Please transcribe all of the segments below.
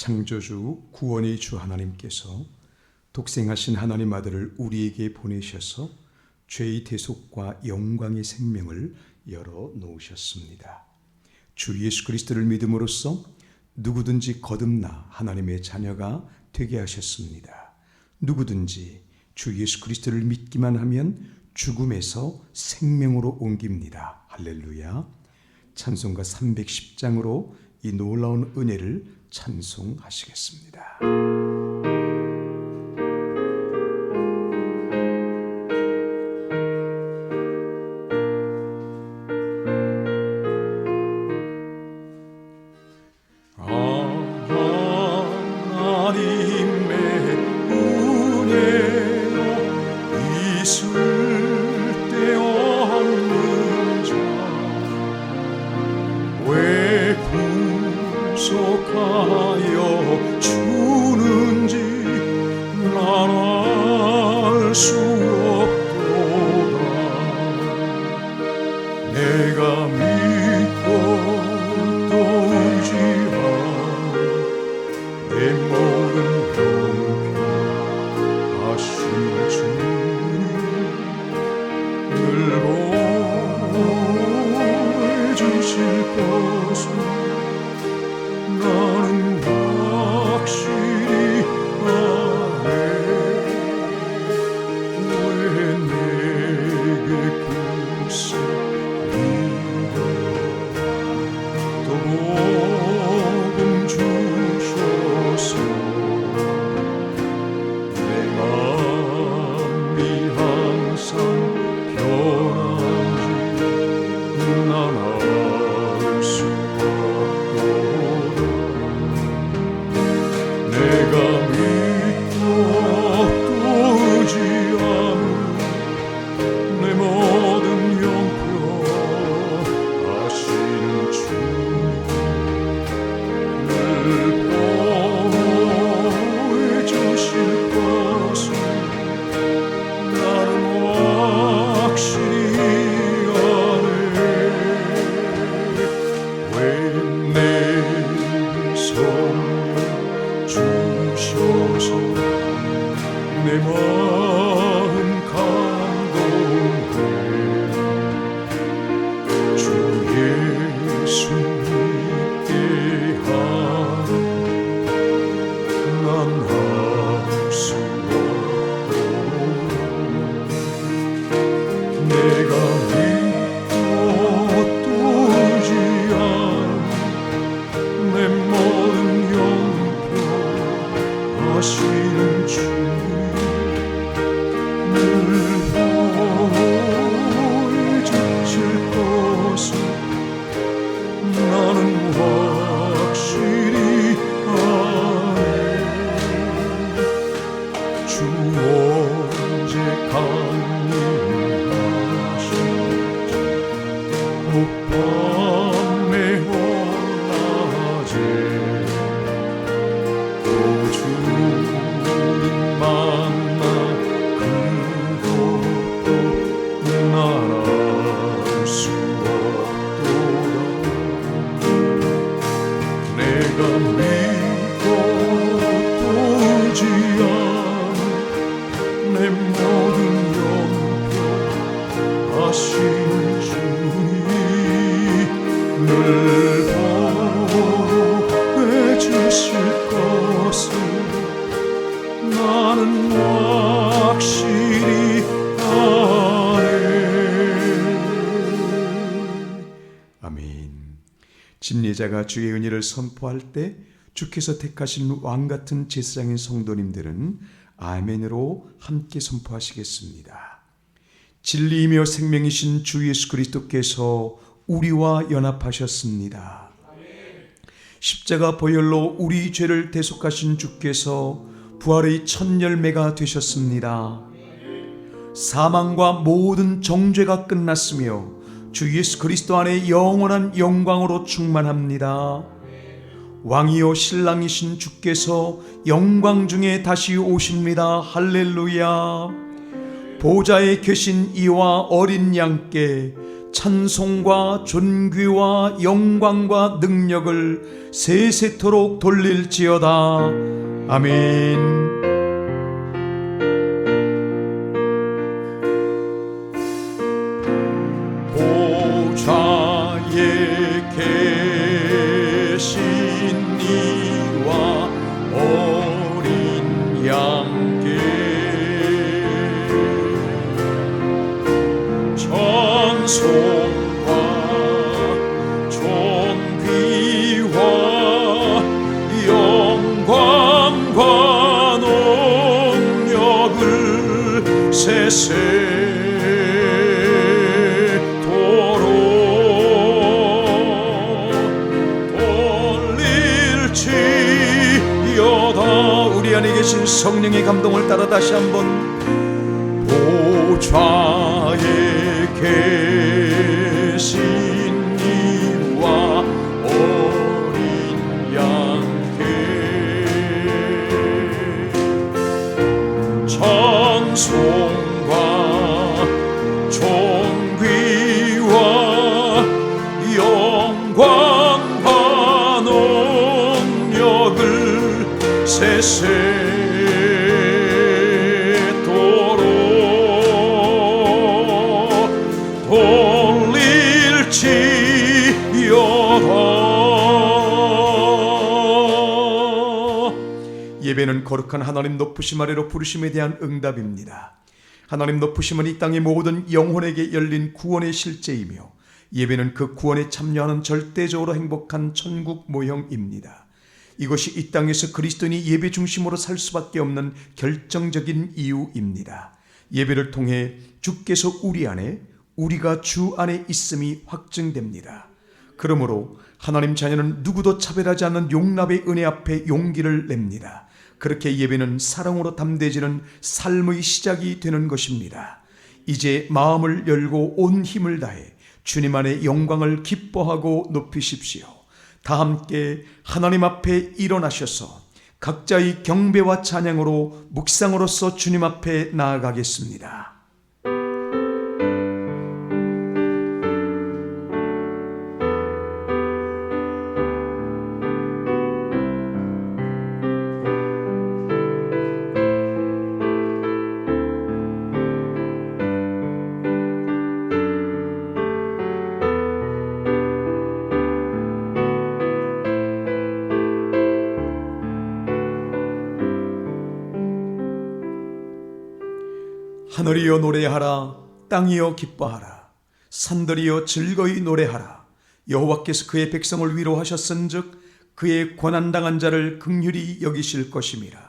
창조주 구원의 주 하나님께서 독생하신 하나님 아들을 우리에게 보내셔서 죄의 대속과 영광의 생명을 열어 놓으셨습니다. 주 예수 그리스도를 믿음으로써 누구든지 거듭나 하나님의 자녀가 되게 하셨습니다. 누구든지 주 예수 그리스도를 믿기만 하면 죽음에서 생명으로 옮깁니다. 할렐루야. 찬송가 310장으로 이 놀라운 은혜를 찬송하시겠습니다. 구속하여 주는지 난 알 수 없도다. 내가 믿고 또 의지한 내 모든 형편하신 주님 늘 보여주실 것을 나는 확실히 아네. 왜 내게 굳습니다. 또 복음 주셔서 내 마음이 항상 변한지 난 알 수 내가 믿고 또 의지하는 내 모든 형편하시는 주님 늘 보여주실 것을 나는 확실히 아네. 왜 내게 성령 주셔서 내 마음 감동해. 주 예수 믿게 하니 난 알 수 없도다. 내가 믿고 또 의지하는 내 모든 하시는 주님 늘 보여주실 것을 나는 확실히 아네. 주 언제 강림하실지 밤에 올라제 주님 만나 그것도 난 알 수 없도다. 내가 믿고 또 의지하는 내 모든 형편하신 주님 늘 보여주실 것을 나는 확실히 아네. 아멘. 진리자가 주의 은혜를 선포할 때 주께서 택하신 왕같은 제사장인 성도님들은 아멘으로 함께 선포하시겠습니다. 진리이며 생명이신 주 예수 그리스도께서 우리와 연합하셨습니다. 십자가 보혈로 우리 죄를 대속하신 주께서 부활의 첫 열매가 되셨습니다. 사망과 모든 정죄가 끝났으며 주 예수 그리스도 안에 영원한 영광으로 충만합니다. 왕이요 신랑이신 주께서 영광 중에 다시 오십니다. 할렐루야. 보좌에 계신 이와 어린 양께 찬송과 존귀와 영광과 능력을 세세토록 돌릴지어다. 아멘. 보좌에 계신 이와 어린 양께 찬송과 존귀와 영광과 능력을 세세토록 돌릴지어다. 우리 안에 계신 성령의 감동을 따라 다시 한번. 보좌에 계신 이와 어린 양께 찬송과 존귀와 영광과 능력을 세세토록 돌릴지어다. 예배는 거룩한 하나님 높으심 아래로 부르심에 대한 응답입니다. 하나님 높으심은 이 땅의 모든 영혼에게 열린 구원의 실제이며, 예배는 그 구원에 참여하는 절대적으로 행복한 천국 모형입니다. 이것이 이 땅에서 그리스도인이 예배 중심으로 살 수밖에 없는 결정적인 이유입니다. 예배를 통해 주께서 우리 안에, 우리가 주 안에 있음이 확증됩니다. 그러므로 하나님 자녀는 누구도 차별하지 않는 용납의 은혜 앞에 용기를 냅니다. 그렇게 예배는 사랑으로 담대해지는 삶의 시작이 되는 것입니다. 이제 마음을 열고 온 힘을 다해 주님 안의 영광을 기뻐하고 높이십시오. 다 함께 하나님 앞에 일어나셔서 각자의 경배와 찬양으로 묵상으로서 주님 앞에 나아가겠습니다. 하늘이여 노래하라. 땅이여 기뻐하라. 산들이여 즐거이 노래하라. 여호와께서 그의 백성을 위로하셨은즉 그의 고난당한 자를 긍휼히 여기실 것임이라.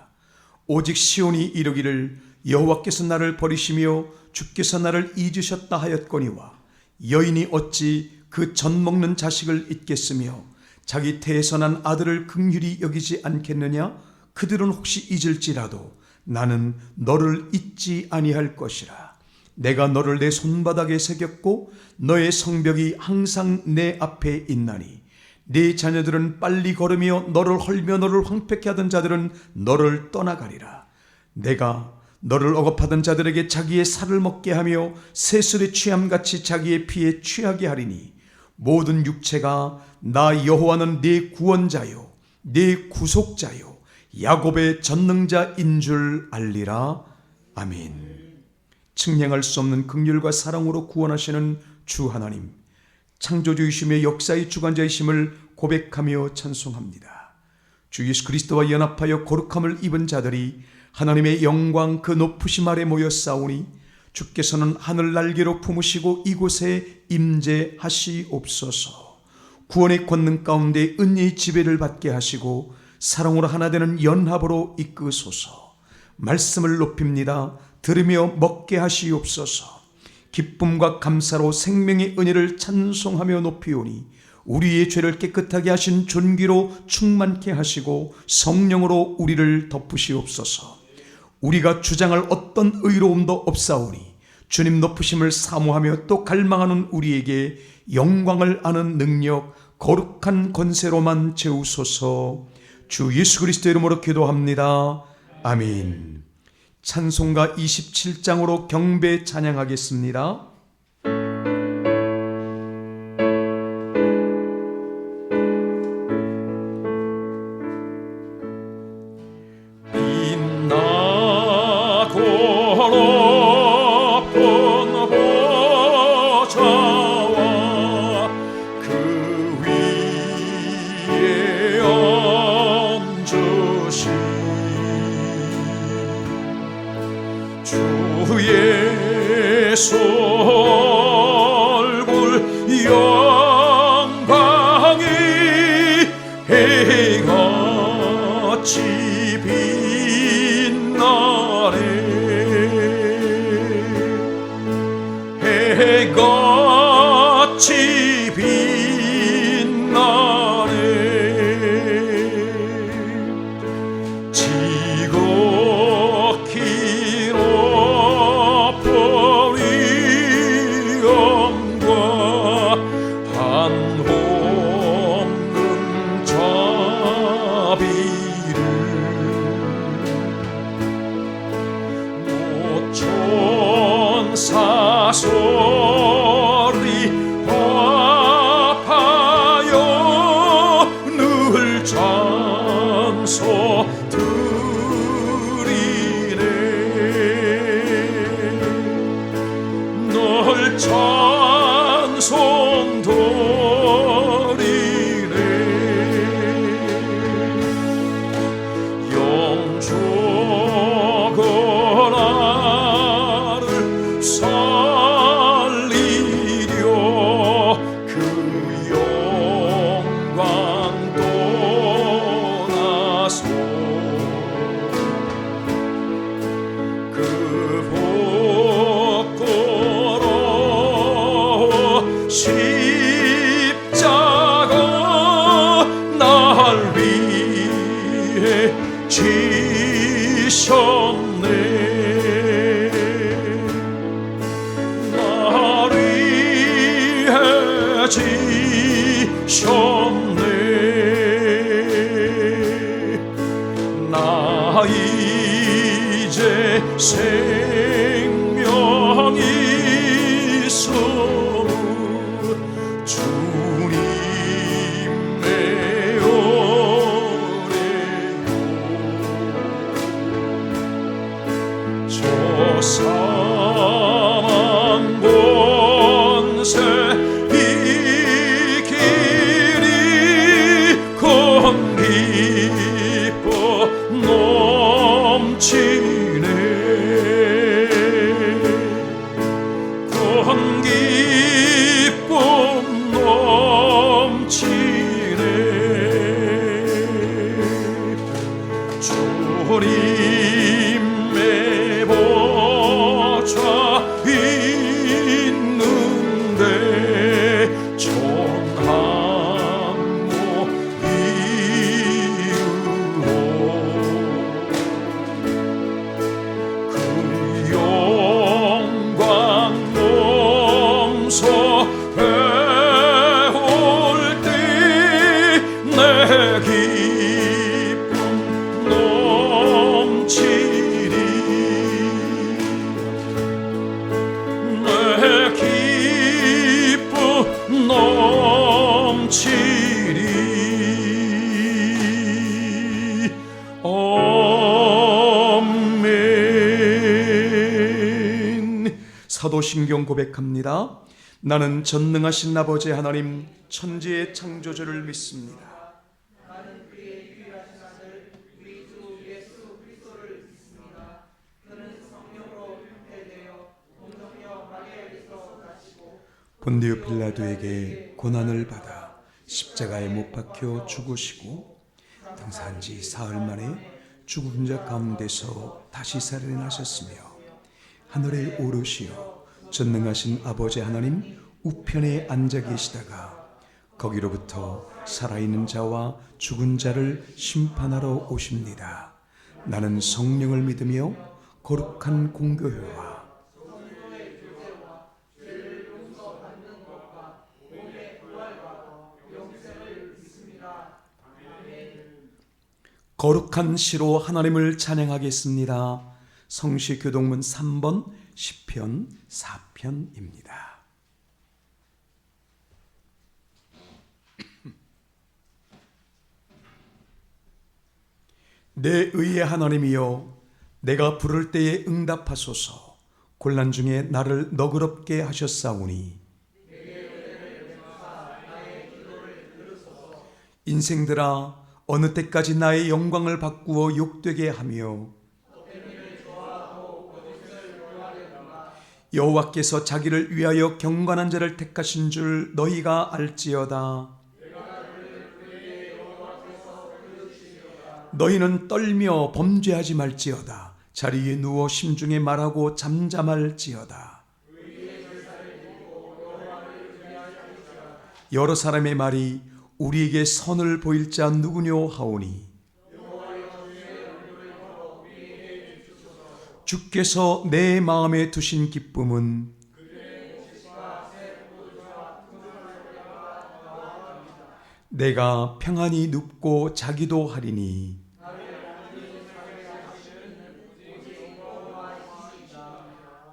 오직 시온이 이르기를 여호와께서 나를 버리시며 주께서 나를 잊으셨다 하였거니와, 여인이 어찌 그 젖 먹는 자식을 잊겠으며 자기 태에서 난 아들을 긍휼히 여기지 않겠느냐. 그들은 혹시 잊을지라도 나는 너를 잊지 아니할 것이라. 내가 너를 내 손바닥에 새겼고 너의 성벽이 항상 내 앞에 있나니, 네 자녀들은 빨리 걸으며 너를 헐며 너를 황폐케 하던 자들은 너를 떠나가리라. 내가 너를 억압하던 자들에게 자기의 살을 먹게 하며 새술의 취함같이 자기의 피에 취하게 하리니, 모든 육체가 나 여호와는 네 구원자요 네 구속자요 야곱의 전능자인 줄 알리라. 아멘. 측량할 수 없는 긍휼과 사랑으로 구원하시는 주 하나님, 창조주이시며 역사의 주관자이심을 고백하며 찬송합니다. 주 예수 그리스도와 연합하여 거룩함을 입은 자들이 하나님의 영광 그 높으심 아래 모여 싸우니, 주께서는 하늘 날개로 품으시고 이곳에 임재하시옵소서. 구원의 권능 가운데 은혜의 지배를 받게 하시고 사랑으로 하나 되는 연합으로 이끄소서. 말씀을 높입니다. 들으며 먹게 하시옵소서. 기쁨과 감사로 생명의 은혜를 찬송하며 높이오니, 우리의 죄를 깨끗하게 하신 존귀로 충만케 하시고 성령으로 우리를 덮으시옵소서. 우리가 주장할 어떤 의로움도 없사오니, 주님 높으심을 사모하며 또 갈망하는 우리에게 영광을 아는 능력, 거룩한 권세로만 채우소서. 주 예수 그리스도 이름으로 기도합니다. 아멘. 찬송가 27장으로 경배 찬양하겠습니다. 그의 솔불 영광이 해같이 빛나네. 해같이 빛나네. 지극히 높은 위엄과 한 없는 자비를 천사 소리 화하여 늘 찬송 드리네. 늘 찬송 드리네. 영적은 나를 살리려 그 영광 떠나서 그 부끄러운 십자가 날 위해 지셨네. 날 위해 지셨네. 나 이제 생명이 있음은 주님의 은혜요. 저 사망 권세 이 길이 큰 기쁨 넘치네. 큰 기쁨 넘치네. 주님의 보좌 있는데 전함모 이유로 그 영광 넘소 배울 때 내 기쁨 넘치리. 내 기쁨 넘치리. 아멘. 사도신경 고백합니다. 나는 전능하신 아버지 하나님 천지의 창조주를 믿습니다. 본디오 빌라도에게 고난을 받아 십자가에 못 박혀 죽으시고 등산 지 사흘 만에 죽은 자 가운데서 다시 살아나셨으며 하늘에 오르시어 전능하신 아버지 하나님 우편에 앉아 계시다가 거기로부터 살아있는 자와 죽은 자를 심판하러 오십니다. 나는 성령을 믿으며 거룩한 공교회와 거룩한 시로 하나님을 찬양하겠습니다. 성시교동문 3번 시편 4편입니다. 내 의의 하나님이여, 내가 부를 때에 응답하소서. 곤란 중에 나를 너그럽게 하셨사오니 인생들아, 어느 때까지 나의 영광을 바꾸어 욕되게 하며 여호와께서 자기를 위하여 경건한 자를 택하신 줄 너희가 알지어다. 너희는 떨며 범죄하지 말지어다. 자리에 누워 심중에 말하고 잠잠할지어다. 여러 사람의 말이 우리에게 선을 보일 자 누구뇨 하오니 주께서 내 마음에 두신 기쁨은 내가 평안히 눕고 자기도 하리니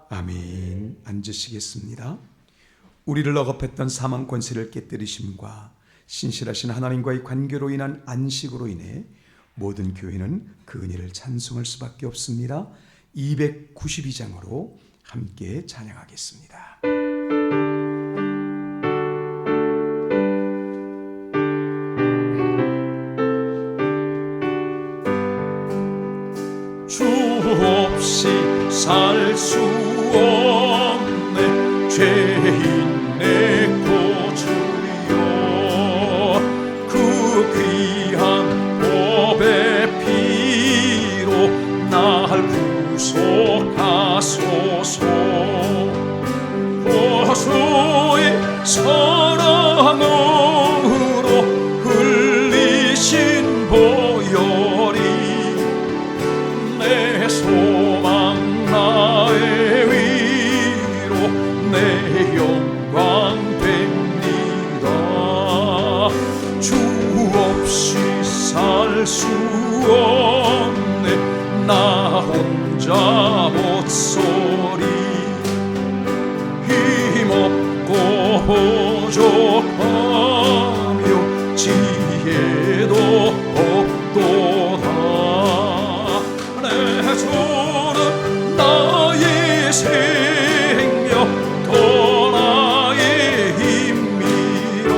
아멘. 앉으시겠습니다. 우리를 억압했던 사망 권세를 깨뜨리심과 신실하신 하나님과의 관계로 인한 안식으로 인해 모든 교회는 그 은혜를 찬송할 수밖에 없습니다. 292장으로 함께 찬양하겠습니다. 주 없이 살 수 없네 죄인 내 구주여 그 귀한 보배 피로 날 구속하소서 보수의 사랑으로 흘리신 보혈이 내 소망 나의 위로 내 영광 됩니다. 주 없이 살 수 없네 나 혼자 못소리 힘없고 부족하며 지혜도 없도다. 내 주는 나의 생명 또 나의 힘이라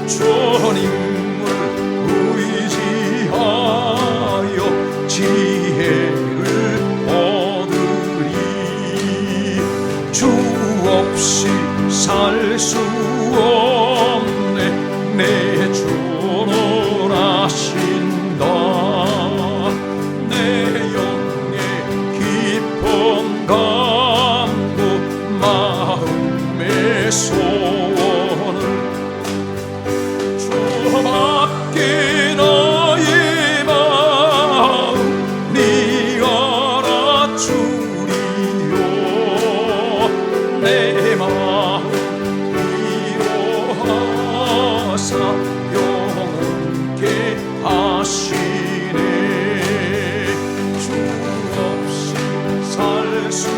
주님을 의지하여 지혜를 얻으리. 주 없이 살 수 없네 내 주는 아신다. 내 영의 깊은 간구 마음의 소원을 주밖에 나의 마음 네 알아주리요. 내 마음 위로하사 영원케 하시네. 주 없이 살 수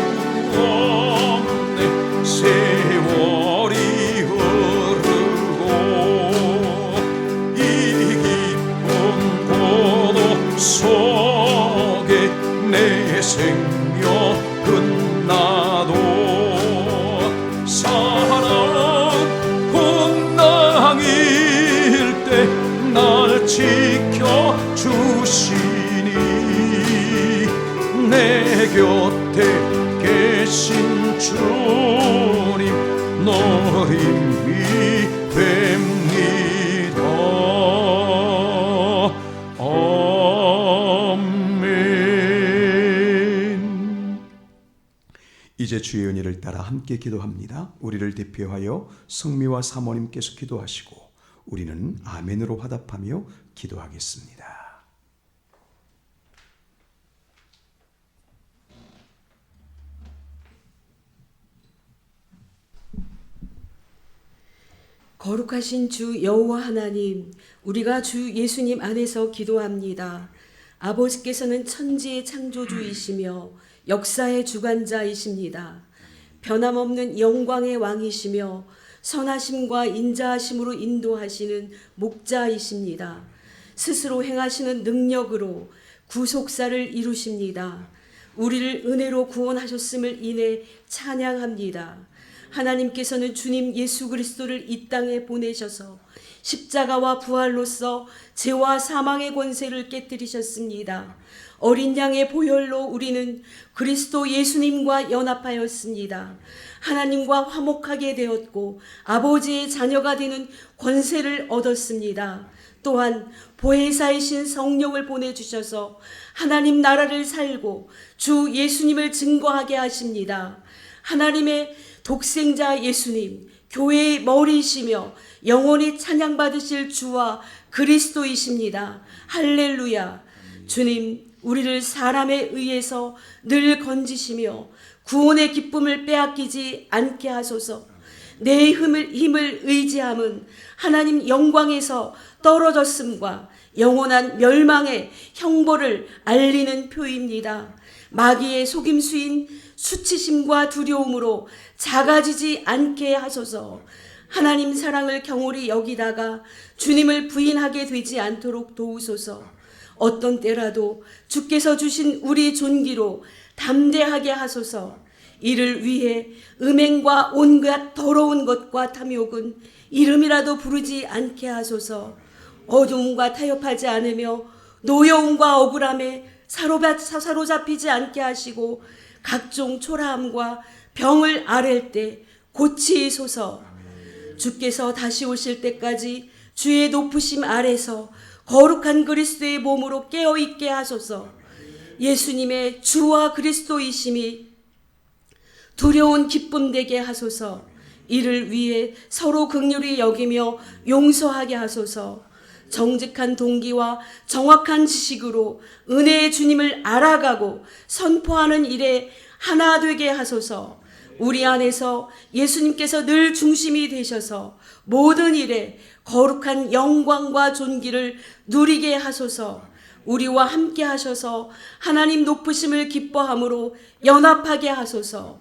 없네 세월이 흐르고 이 깊은 고독 속에 내 생명 끝나도 사랑 풍랑일 때 날 지켜주시니 내 곁에 계신 주님 늘 힘이 됩니다. 아멘. 이제 주의 은혜를 따라 함께 기도합니다. 우리를 대표하여 성미와 사모님께서 기도하시고 우리는 아멘으로 화답하며 기도하겠습니다. 거룩하신 주 여호와 하나님, 우리가 주 예수님 안에서 기도합니다. 아버지께서는 천지의 창조주이시며 역사의 주관자이십니다. 변함없는 영광의 왕이시며 선하심과 인자하심으로 인도하시는 목자이십니다. 스스로 행하시는 능력으로 구속사를 이루십니다. 우리를 은혜로 구원하셨음을 인해 찬양합니다. 하나님께서는 주님 예수 그리스도를 이 땅에 보내셔서 십자가와 부활로서 죄와 사망의 권세를 깨뜨리셨습니다. 어린 양의 보혈로 우리는 그리스도 예수님과 연합하였습니다. 하나님과 화목하게 되었고 아버지의 자녀가 되는 권세를 얻었습니다. 또한 보혜사이신 성령을 보내주셔서 하나님 나라를 살고 주 예수님을 증거하게 하십니다. 하나님의 독생자 예수님, 교회의 머리이시며 영원히 찬양받으실 주와 그리스도이십니다. 할렐루야. 주님, 우리를 사람에 의해서 늘 건지시며 구원의 기쁨을 빼앗기지 않게 하소서. 내 힘을 의지함은 하나님 영광에서 떨어졌음과 영원한 멸망의 형벌을 알리는 표입니다. 마귀의 속임수인 수치심과 두려움으로 작아지지 않게 하소서. 하나님 사랑을 경홀히 여기다가 주님을 부인하게 되지 않도록 도우소서. 어떤 때라도 주께서 주신 우리 존귀로 담대하게 하소서. 이를 위해 음행과 온갖 더러운 것과 탐욕은 이름이라도 부르지 않게 하소서. 어두움과 타협하지 않으며 노여움과 억울함에 사로잡히지 않게 하시고 각종 초라함과 병을 앓을 때 고치소서. 주께서 다시 오실 때까지 주의 높으심 아래서 거룩한 그리스도의 몸으로 깨어있게 하소서. 예수님의 주와 그리스도이심이 두려운 기쁨 되게 하소서. 이를 위해 서로 긍휼히 여기며 용서하게 하소서. 정직한 동기와 정확한 지식으로 은혜의 주님을 알아가고 선포하는 일에 하나 되게 하소서. 우리 안에서 예수님께서 늘 중심이 되셔서 모든 일에 거룩한 영광과 존귀를 누리게 하소서. 우리와 함께 하셔서 하나님 높으심을 기뻐함으로 연합하게 하소서.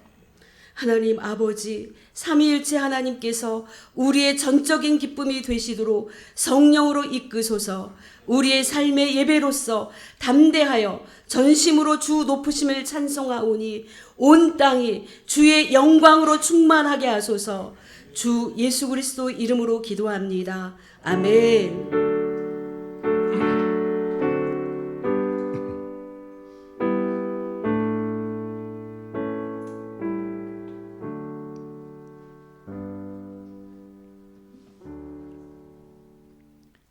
하나님 아버지, 삼위일체 하나님께서 우리의 전적인 기쁨이 되시도록 성령으로 이끄소서. 우리의 삶의 예배로서 담대하여 전심으로 주 높으심을 찬송하오니 온 땅이 주의 영광으로 충만하게 하소서. 주 예수 그리스도 이름으로 기도합니다. 아멘.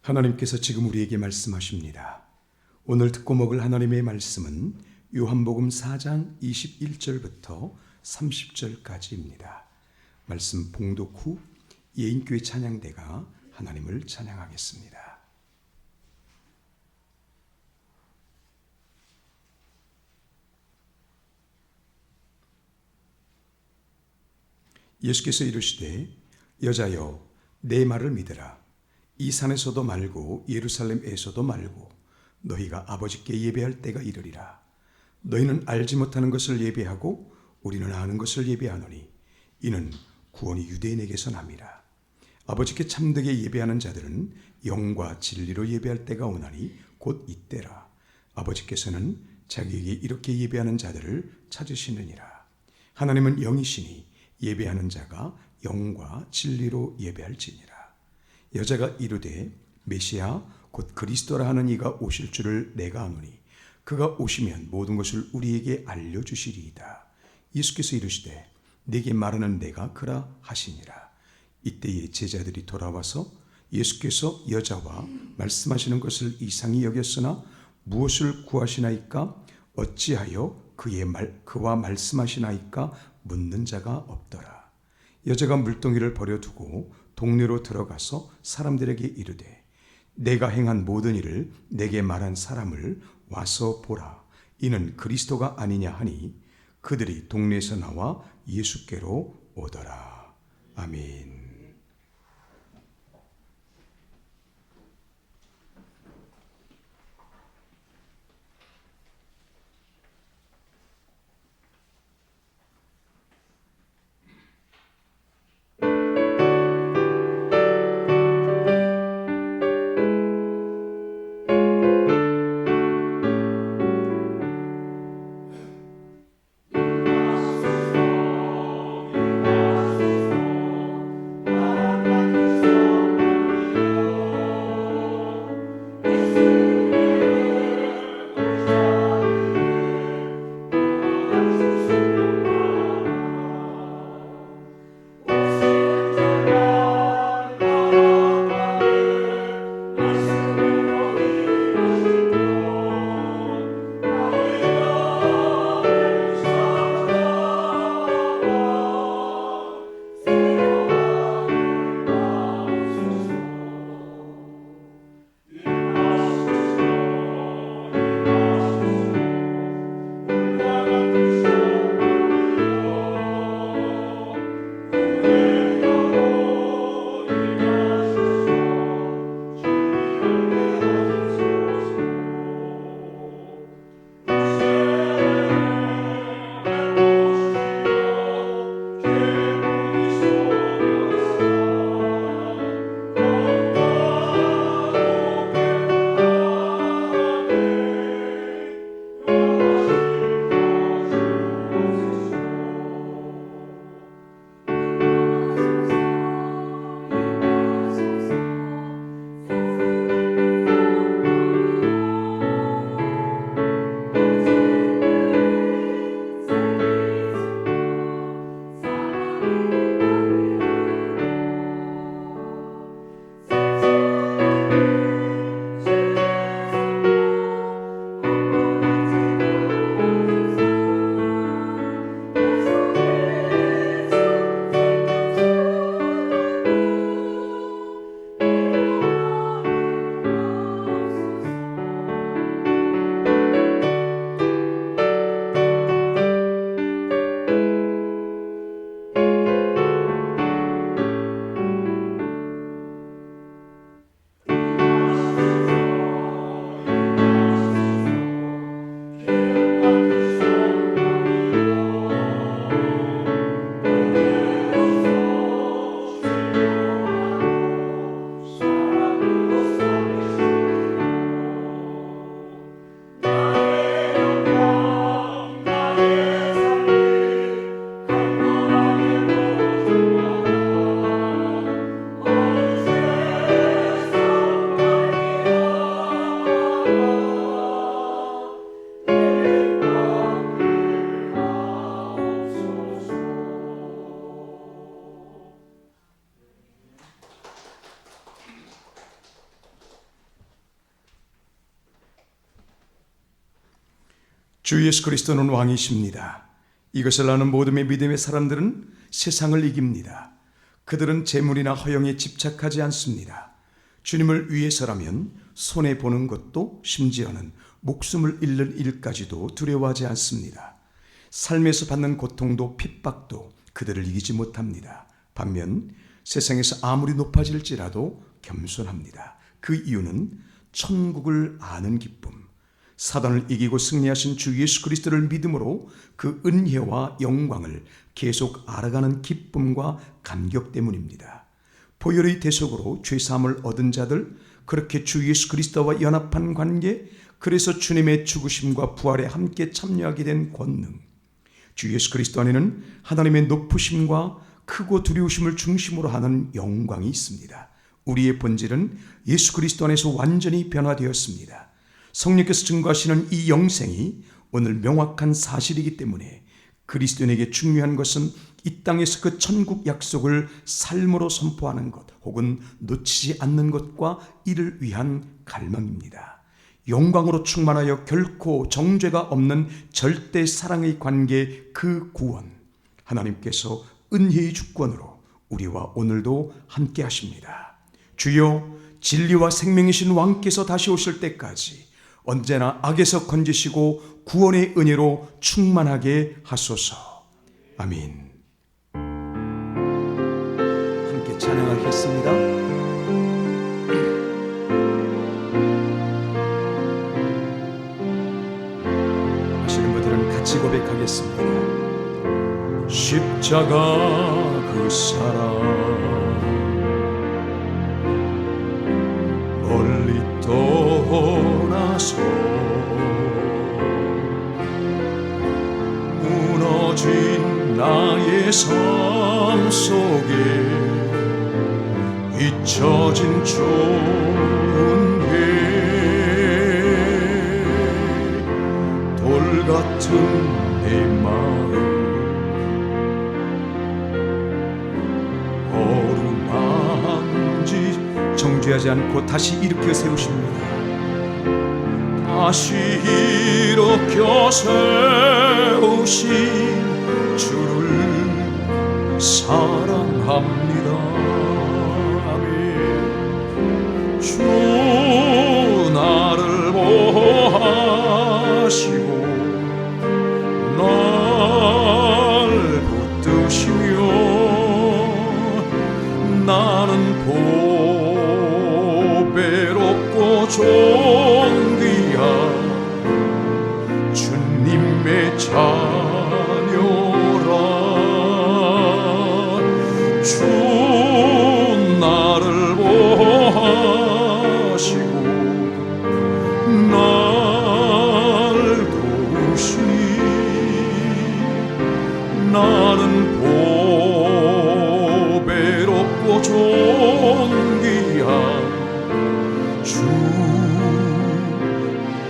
하나님께서 지금 우리에게 말씀하십니다. 오늘 듣고 먹을 하나님의 말씀은 요한복음 4장 21절부터 30절까지입니다. 말씀 봉독 후 예인교회 찬양대가 하나님을 찬양하겠습니다. 예수께서 이르시되 여자여 내 말을 믿으라. 이 산에서도 말고 예루살렘에서도 말고 너희가 아버지께 예배할 때가 이르리라. 너희는 알지 못하는 것을 예배하고 우리는 아는 것을 예배하노니 이는 구원이 유대인에게서 남이라. 아버지께 참되게 예배하는 자들은 영과 진리로 예배할 때가 오나니 곧 이때라. 아버지께서는 자기에게 이렇게 예배하는 자들을 찾으시느니라. 하나님은 영이시니 예배하는 자가 영과 진리로 예배할지니라. 여자가 이르되 메시아 곧 그리스도라 하는 이가 오실 줄을 내가 아노니 그가 오시면 모든 것을 우리에게 알려주시리이다. 예수께서 이르시되 내게 말하는 내가 그라 하시니라. 이때에 제자들이 돌아와서 예수께서 여자와 말씀하시는 것을 이상히 여겼으나 무엇을 구하시나이까 어찌하여 그와 말씀하시나이까 묻는 자가 없더라. 여자가 물동이를 버려두고 동네로 들어가서 사람들에게 이르되 내가 행한 모든 일을 내게 말한 사람을 와서 보라. 이는 그리스도가 아니냐 하니 그들이 동네에서 나와 예수께로 오더라. 아멘. 주 예수 그리스도는 왕이십니다. 이것을 아는 모든 믿음의 사람들은 세상을 이깁니다. 그들은 재물이나 허영에 집착하지 않습니다. 주님을 위해서라면 손해보는 것도 심지어는 목숨을 잃는 일까지도 두려워하지 않습니다. 삶에서 받는 고통도 핍박도 그들을 이기지 못합니다. 반면 세상에서 아무리 높아질지라도 겸손합니다. 그 이유는 천국을 아는 기쁨, 사단을 이기고 승리하신 주 예수 그리스도를 믿음으로 그 은혜와 영광을 계속 알아가는 기쁨과 감격 때문입니다. 보혈의 대속으로 죄사함을 얻은 자들, 그렇게 주 예수 그리스도와 연합한 관계, 그래서 주님의 죽으심과 부활에 함께 참여하게 된 권능, 주 예수 그리스도 안에는 하나님의 높으심과 크고 두려우심을 중심으로 하는 영광이 있습니다. 우리의 본질은 예수 그리스도 안에서 완전히 변화되었습니다. 성령께서 증거하시는 이 영생이 오늘 명확한 사실이기 때문에 그리스도인에게 중요한 것은 이 땅에서 그 천국 약속을 삶으로 선포하는 것 혹은 놓치지 않는 것과 이를 위한 갈망입니다. 영광으로 충만하여 결코 정죄가 없는 절대 사랑의 관계, 그 구원, 하나님께서 은혜의 주권으로 우리와 오늘도 함께 하십니다. 주여, 진리와 생명이신 왕께서 다시 오실 때까지 언제나 악에서 건지시고 구원의 은혜로 충만하게 하소서. 아멘. 함께 찬양하겠습니다. 하시는 분들은 같이 고백하겠습니다. 십자가 그 사랑 멀리 떠나서 무너진 나의 삶 속에 잊혀진 좋은 회돌 같은 내 마음 정죄하지 않고 다시 일으켜 세우십니다. 다시 일으켜 세우신 주를 사랑합니다. 아멘. 주 나를 보호하시고 날 붙드시며 나는 보배롭고 존귀한 주님의 자녀라. 주 나를 보호하시고 날 도우시니 나는 보배롭고 존귀한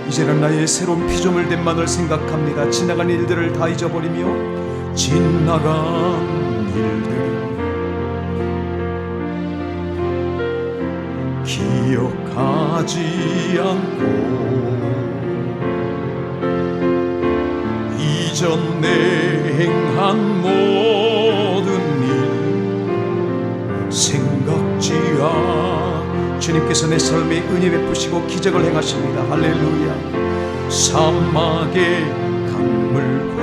이제는 나의 새로운 피조물 된 만을 생각합니다. 지나간 일들을 다 잊어버리며 지나간 일들 기억하지 않고 이전 내 행한 모든 일 생각지 않 주님께서 내 삶에 은혜 베푸시고 기적을 행하십니다. 할렐루야. 사막의 강물과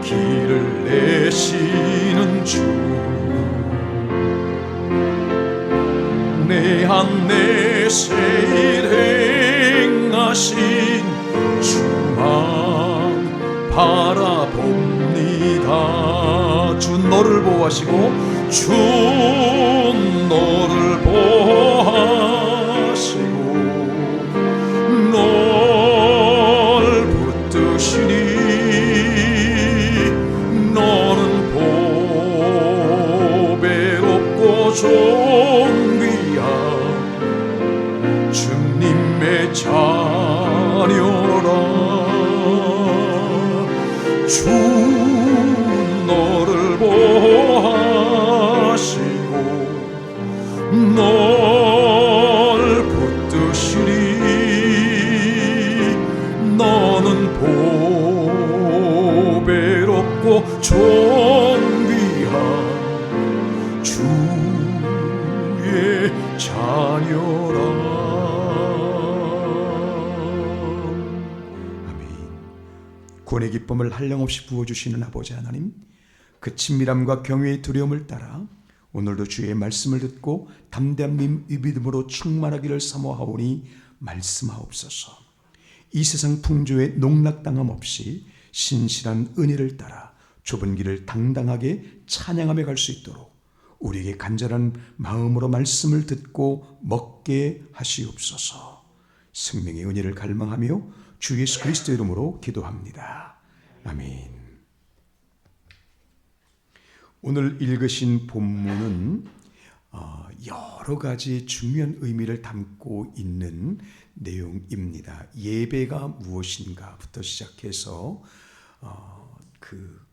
길을 내시는 주 내 안내 세일 행하신 주만 바라봅니다. 주 너를 보호하시고 주 너를 보호하시고 널 붙드시니 너는 보배롭고 존귀한 주님의 자녀라. 주 너를 보호하시고 널 붙드시니 구원의 기쁨을 한량없이 부어주시는 아버지 하나님, 그 친밀함과 경외의 두려움을 따라 오늘도 주의 말씀을 듣고 담대한 믿음으로 충만하기를 사모하오니 말씀하옵소서. 이 세상 풍조에 농락당함 없이 신실한 은혜를 따라 좁은 길을 당당하게 찬양하며 갈 수 있도록 우리에게 간절한 마음으로 말씀을 듣고 먹게 하시옵소서. 생명의 은혜를 갈망하며 주 예수 그리스도의 이름으로 기도합니다. 아멘. 오늘 읽으신 본문은 여러 가지 중요한 의미를 담고 있는 내용입니다. 예배가 무엇인가부터 시작해서 그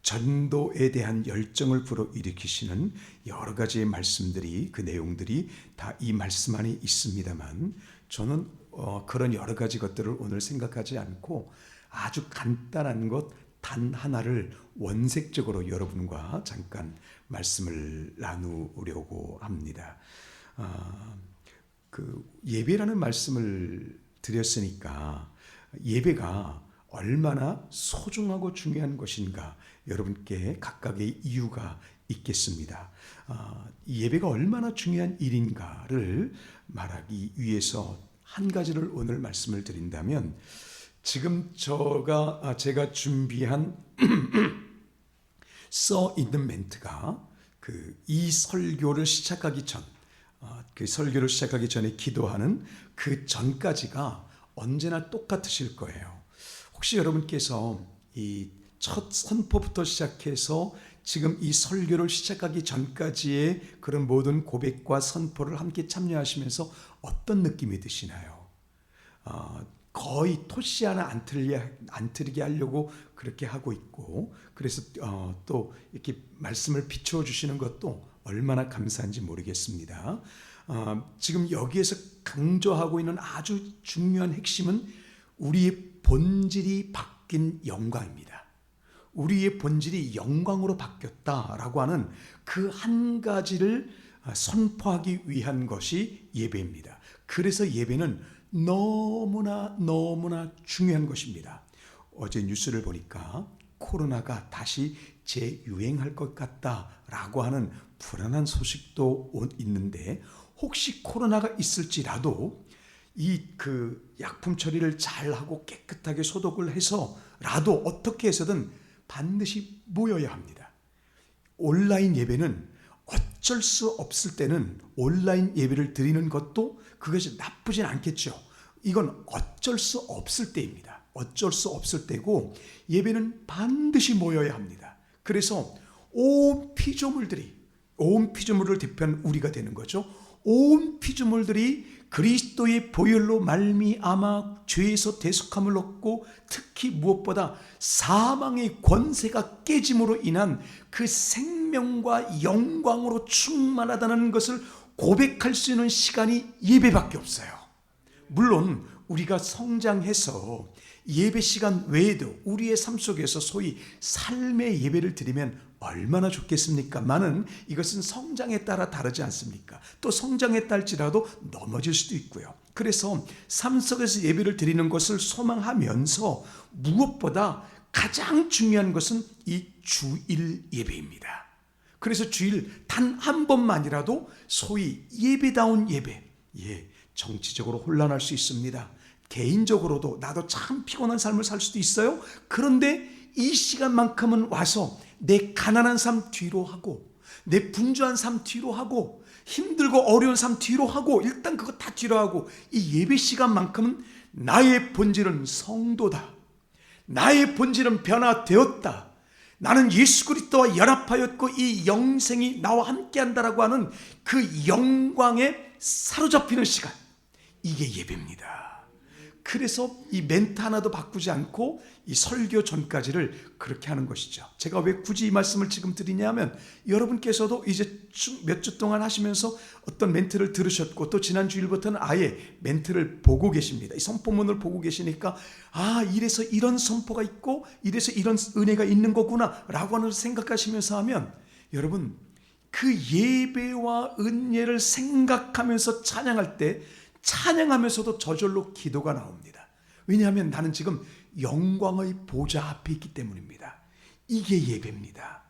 전도에 대한 열정을 불어일으키시는 여러 가지의 말씀들이, 그 내용들이 다 이 말씀 안에 있습니다만, 저는 그런 여러 가지 것들을 오늘 생각하지 않고 아주 간단한 것 단 하나를 원색적으로 여러분과 잠깐 말씀을 나누려고 합니다. 그 예배라는 말씀을 드렸으니까 예배가 얼마나 소중하고 중요한 것인가 여러분께 각각의 이유가 있겠습니다. 이 예배가 얼마나 중요한 일인가를 말하기 위해서 한 가지를 오늘 말씀을 드린다면, 지금 제가 준비한 써 있는 멘트가 이 설교를 시작하기 전, 그 설교를 시작하기 전에 기도하는 그 전까지가 언제나 똑같으실 거예요. 혹시 여러분께서 이 첫 선포부터 시작해서 지금 이 설교를 시작하기 전까지의 그런 모든 고백과 선포를 함께 참여하시면서 어떤 느낌이 드시나요? 거의 토시 하나 안 틀리게 하려고 그렇게 하고 있고, 그래서 또 이렇게 말씀을 비추어 주시는 것도 얼마나 감사한지 모르겠습니다. 지금 여기에서 강조하고 있는 아주 중요한 핵심은 우리의 본질이 바뀐 영광입니다. 우리의 본질이 영광으로 바뀌었다라고 하는 그 한 가지를 선포하기 위한 것이 예배입니다. 그래서 예배는 너무나 중요한 것입니다. 어제 뉴스를 보니까 코로나가 다시 재유행할 것 같다라고 하는 불안한 소식도 있는데, 혹시 코로나가 있을지라도 그 약품 처리를 잘 하고 깨끗하게 소독을 해서라도 어떻게 해서든 반드시 모여야 합니다. 온라인 예배는 어쩔 수 없을 때는 온라인 예배를 드리는 것도 그것이 나쁘진 않겠죠. 이건 어쩔 수 없을 때입니다. 어쩔 수 없을 때고, 예배는 반드시 모여야 합니다. 그래서 온 피조물을 대표한 우리가 되는 거죠. 온 피조물들이 그리스도의 보혈로 말미암아 죄에서 대속함을 얻고, 특히 무엇보다 사망의 권세가 깨짐으로 인한 그 생명과 영광으로 충만하다는 것을 고백할 수 있는 시간이 예배밖에 없어요. 물론 우리가 성장해서 예배 시간 외에도 우리의 삶 속에서 소위 삶의 예배를 드리면 얼마나 좋겠습니까만은 이것은 성장에 따라 다르지 않습니까? 또 성장에 따를지라도 넘어질 수도 있고요. 그래서 삶 속에서 예배를 드리는 것을 소망하면서 무엇보다 가장 중요한 것은 이 주일 예배입니다. 그래서 주일 단 한 번만이라도 소위 예배다운 예배, 정치적으로 혼란할 수 있습니다. 개인적으로도 나도 참 피곤한 삶을 살 수도 있어요. 그런데 이 시간만큼은 와서 내 가난한 삶 뒤로 하고, 내 분주한 삶 뒤로 하고, 힘들고 어려운 삶 뒤로 하고, 일단 그거 다 뒤로 하고, 이 예배 시간만큼은 나의 본질은 성도다, 나의 본질은 변화되었다, 나는 예수 그리스도와 연합하였고 이 영생이 나와 함께한다라고 하는 그 영광에 사로잡히는 시간, 이게 예배입니다. 그래서 이 멘트 하나도 바꾸지 않고 이 설교 전까지를 그렇게 하는 것이죠. 제가 왜 굳이 이 말씀을 지금 드리냐면, 여러분께서도 이제 몇 주 동안 하시면서 어떤 멘트를 들으셨고, 또 지난 주일부터는 아예 멘트를 보고 계십니다. 이 선포문을 보고 계시니까 이래서 이런 선포가 있고 이래서 이런 은혜가 있는 거구나 라고 하는 생각하시면서 하면, 여러분 그 예배와 은혜를 생각하면서 찬양할 때 찬양하면서도 저절로 기도가 나옵니다. 왜냐하면 나는 지금 영광의 보좌 앞에 있기 때문입니다. 이게 예배입니다.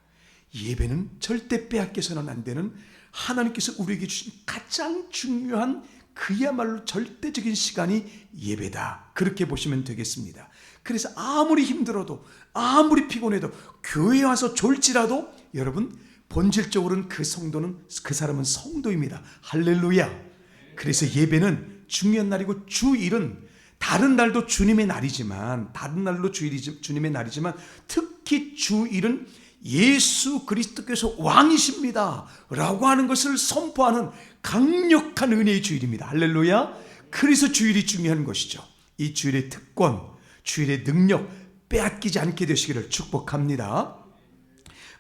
예배는 절대 빼앗겨서는 안 되는 하나님께서 우리에게 주신 가장 중요한 그야말로 절대적인 시간이 예배다. 그렇게 보시면 되겠습니다. 그래서 아무리 힘들어도 아무리 피곤해도 교회에 와서 졸지라도 여러분 본질적으로는 그 성도는 그 사람은 성도입니다. 할렐루야. 그래서 예배는 중요한 날이고 주일은 다른 날도 주님의 날이지만 주님의 날이지만 특히 주일은 예수 그리스도께서 왕이십니다 라고 하는 것을 선포하는 강력한 은혜의 주일입니다. 할렐루야. 그래서 주일이 중요한 것이죠. 이 주일의 특권, 주일의 능력 빼앗기지 않게 되시기를 축복합니다.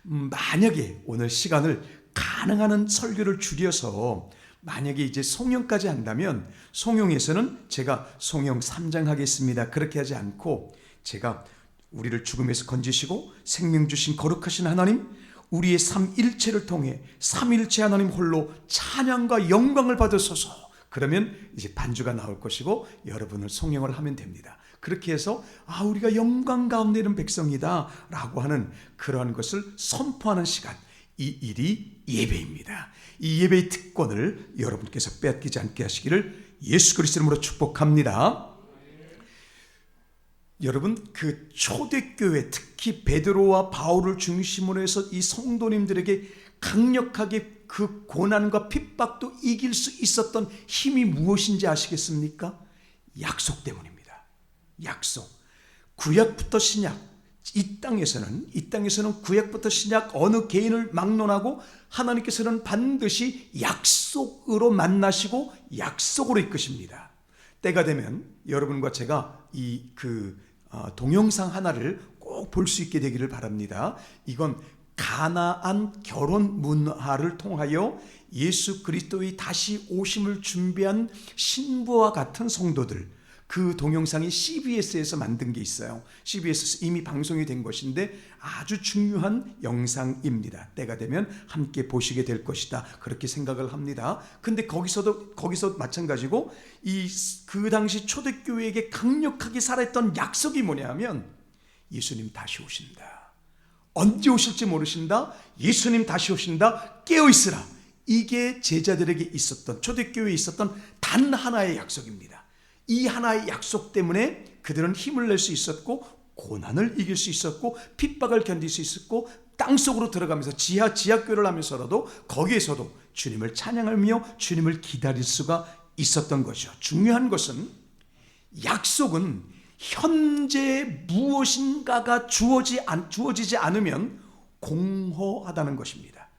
만약에 오늘 시간을 가능한 한 설교를 줄여서 만약에 이제 송영까지 한다면 송영에서는 제가 송영 3장 하겠습니다. 그렇게 하지 않고 제가 우리를 죽음에서 건지시고 생명 주신 거룩하신 하나님, 우리의 삼일체를 통해 삼일체 하나님 홀로 찬양과 영광을 받으소서. 그러면 이제 반주가 나올 것이고 여러분을 송영을 하면 됩니다. 그렇게 해서 우리가 영광 가운데 있는 백성이다 라고 하는 그러한 것을 선포하는 시간, 이 일이 예배입니다. 이 예배의 특권을 여러분께서 빼앗기지 않게 하시기를 예수 그리스도 이름으로 축복합니다. 여러분, 그 초대교회, 특히 베드로와 바울을 중심으로 해서 이 성도님들에게 강력하게 그 고난과 핍박도 이길 수 있었던 힘이 무엇인지 아시겠습니까? 약속 때문입니다. 약속. 구약부터 신약, 이 땅에서는 구약부터 신약 어느 개인을 막론하고 하나님께서는 반드시 약속으로 만나시고 약속으로 이끄십니다. 때가 되면 여러분과 제가 동영상 하나를 꼭 볼 수 있게 되기를 바랍니다. 이건 가나안 결혼 문화를 통하여 예수 그리스도의 다시 오심을 준비한 신부와 같은 성도들, 그 동영상이 CBS에서 만든 게 있어요. CBS에서 이미 방송이 된 것인데 아주 중요한 영상입니다. 때가 되면 함께 보시게 될 것이다. 그렇게 생각을 합니다. 근데 거기서 마찬가지고 그 당시 초대교회에게 강력하게 살아있던 약속이 뭐냐 하면 예수님 다시 오신다. 언제 오실지 모르신다. 예수님 다시 오신다. 깨어있으라. 이게 제자들에게 있었던, 초대교회에 있었던 단 하나의 약속입니다. 이 하나의 약속 때문에 그들은 힘을 낼 수 있었고 고난을 이길 수 있었고 핍박을 견딜 수 있었고 땅속으로 들어가면서 지하교회를 하면서라도 거기에서도 주님을 찬양하며 주님을 기다릴 수가 있었던 것이죠. 중요한 것은 약속은 현재 무엇인가가 주어지지 않으면 공허하다는 것입니다.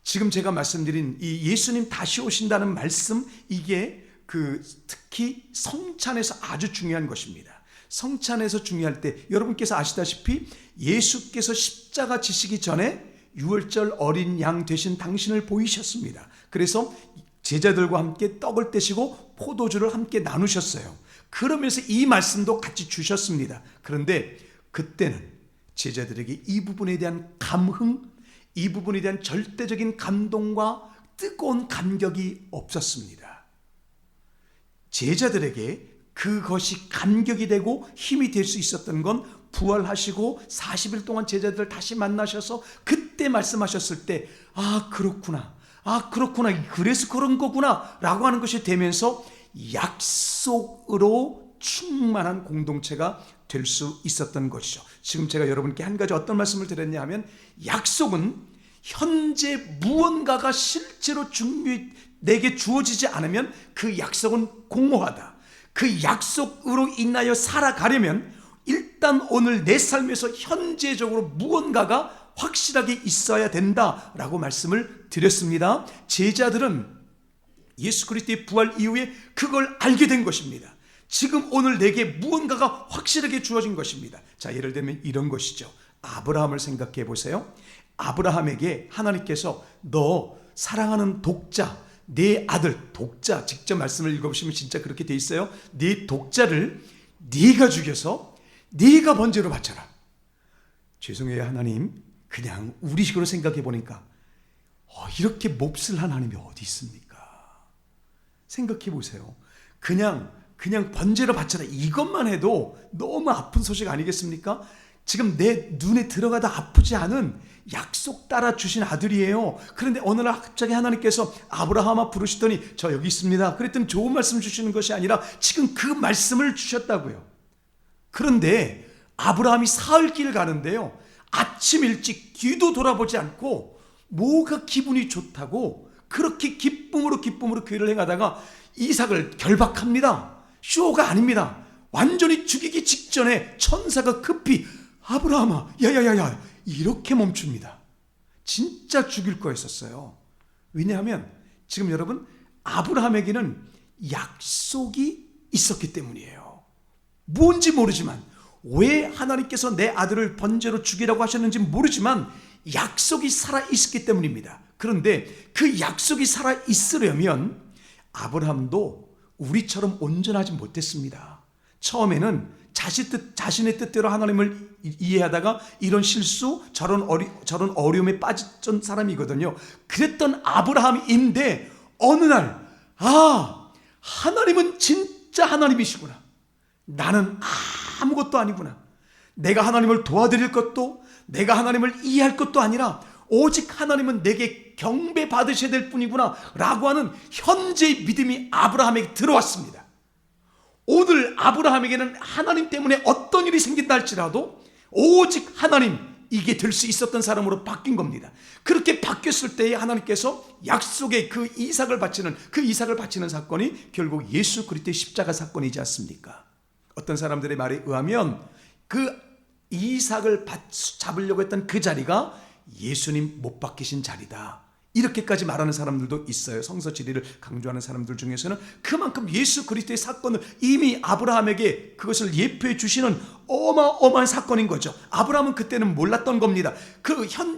지금 제가 말씀드린 이 예수님 다시 오신다는 말씀, 이게 특히 성찬에서 아주 중요한 것입니다. 성찬에서 중요할 때 여러분께서 아시다시피 예수께서 십자가 지시기 전에 유월절 어린 양 되신 당신을 보이셨습니다. 그래서 제자들과 함께 떡을 떼시고 포도주를 함께 나누셨어요. 그러면서 이 말씀도 같이 주셨습니다. 그런데 그때는 제자들에게 이 부분에 대한 감흥, 이 부분에 대한 절대적인 감동과 뜨거운 감격이 없었습니다. 제자들에게 그것이 감격이 되고 힘이 될 수 있었던 건 부활하시고 40일 동안 제자들을 다시 만나셔서 그때 말씀하셨을 때 그렇구나, 그래서 그런 거구나 라고 하는 것이 되면서 약속으로 충만한 공동체가 될 수 있었던 것이죠. 지금 제가 여러분께 한 가지 어떤 말씀을 드렸냐 하면 약속은 현재 무언가가 실제로 내게 주어지지 않으면 그 약속은 공허하다. 그 약속으로 인하여 살아가려면 일단 오늘 내 삶에서 현재적으로 무언가가 확실하게 있어야 된다라고 말씀을 드렸습니다. 제자들은 예수 그리스도의 부활 이후에 그걸 알게 된 것입니다. 지금 오늘 내게 무언가가 확실하게 주어진 것입니다. 자, 예를 들면 이런 것이죠. 아브라함을 생각해 보세요. 아브라함에게 하나님께서 너 사랑하는 독자, 내 아들, 독자, 직접 말씀을 읽어보시면 진짜 그렇게 돼 있어요. 네 독자를 네가 죽여서 네가 번제로 바쳐라. 죄송해요 하나님, 그냥 우리식으로 생각해 보니까 이렇게 몹쓸 하나님이 어디 있습니까? 생각해 보세요. 그냥 그냥 번제로 바쳐라, 이것만 해도 너무 아픈 소식 아니겠습니까? 지금 내 눈에 들어가다 아프지 않은 약속 따라 주신 아들이에요. 그런데 어느 날 갑자기 하나님께서 아브라함아 부르시더니 저 여기 있습니다. 그랬더니 좋은 말씀 주시는 것이 아니라 지금 그 말씀을 주셨다고요. 그런데 아브라함이 사흘길 가는데요, 아침 일찍 뒤도 돌아보지 않고 뭐가 기분이 좋다고 그렇게 기쁨으로 귀를 행하다가 이삭을 결박합니다. 쇼가 아닙니다. 완전히 죽이기 직전에 천사가 급히 아브라함아, 야야야야, 이렇게 멈춥니다. 진짜 죽일 거였었어요. 왜냐하면 지금 여러분, 아브라함에게는 약속이 있었기 때문이에요. 뭔지 모르지만, 왜 하나님께서 내 아들을 번제로 죽이라고 하셨는지 모르지만 약속이 살아있었기 때문입니다. 그런데 그 약속이 살아있으려면 아브라함도 우리처럼 온전하지 못했습니다. 처음에는 자신의 뜻대로 하나님을 이해하다가 이런 실수, 저런 어려움에 빠졌던 사람이거든요. 그랬던 아브라함인데 어느 날, 하나님은 진짜 하나님이시구나, 나는 아무것도 아니구나, 내가 하나님을 도와드릴 것도, 내가 하나님을 이해할 것도 아니라 오직 하나님은 내게 경배 받으셔야 될 뿐이구나 라고 하는 현재의 믿음이 아브라함에게 들어왔습니다. 오늘 아브라함에게는 하나님 때문에 어떤 일이 생긴다 할지라도 오직 하나님, 이게 될 수 있었던 사람으로 바뀐 겁니다. 그렇게 바뀌었을 때에 하나님께서 약속의 그 이삭을 바치는 사건이 결국 예수 그리스도의 십자가 사건이지 않습니까? 어떤 사람들의 말에 의하면 그 이삭을 잡으려고 했던 그 자리가 예수님 못 박히신 자리다, 이렇게까지 말하는 사람들도 있어요. 성서 진리를 강조하는 사람들 중에서는 그만큼 예수 그리스도의 사건을 이미 아브라함에게 그것을 예표해 주시는 어마어마한 사건인 거죠. 아브라함은 그때는 몰랐던 겁니다.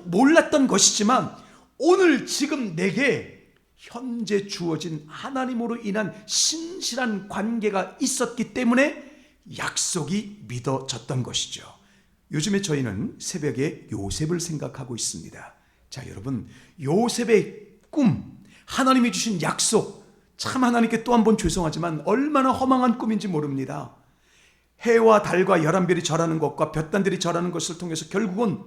몰랐던 것이지만 오늘 지금 내게 현재 주어진 하나님으로 인한 신실한 관계가 있었기 때문에 약속이 믿어졌던 것이죠. 요즘에 저희는 새벽에 요셉을 생각하고 있습니다. 자, 여러분, 요셉의 꿈, 하나님이 주신 약속, 참 하나님께 또 한 번 죄송하지만 얼마나 허망한 꿈인지 모릅니다. 해와 달과 11별이 절하는 것과 볕단들이 절하는 것을 통해서 결국은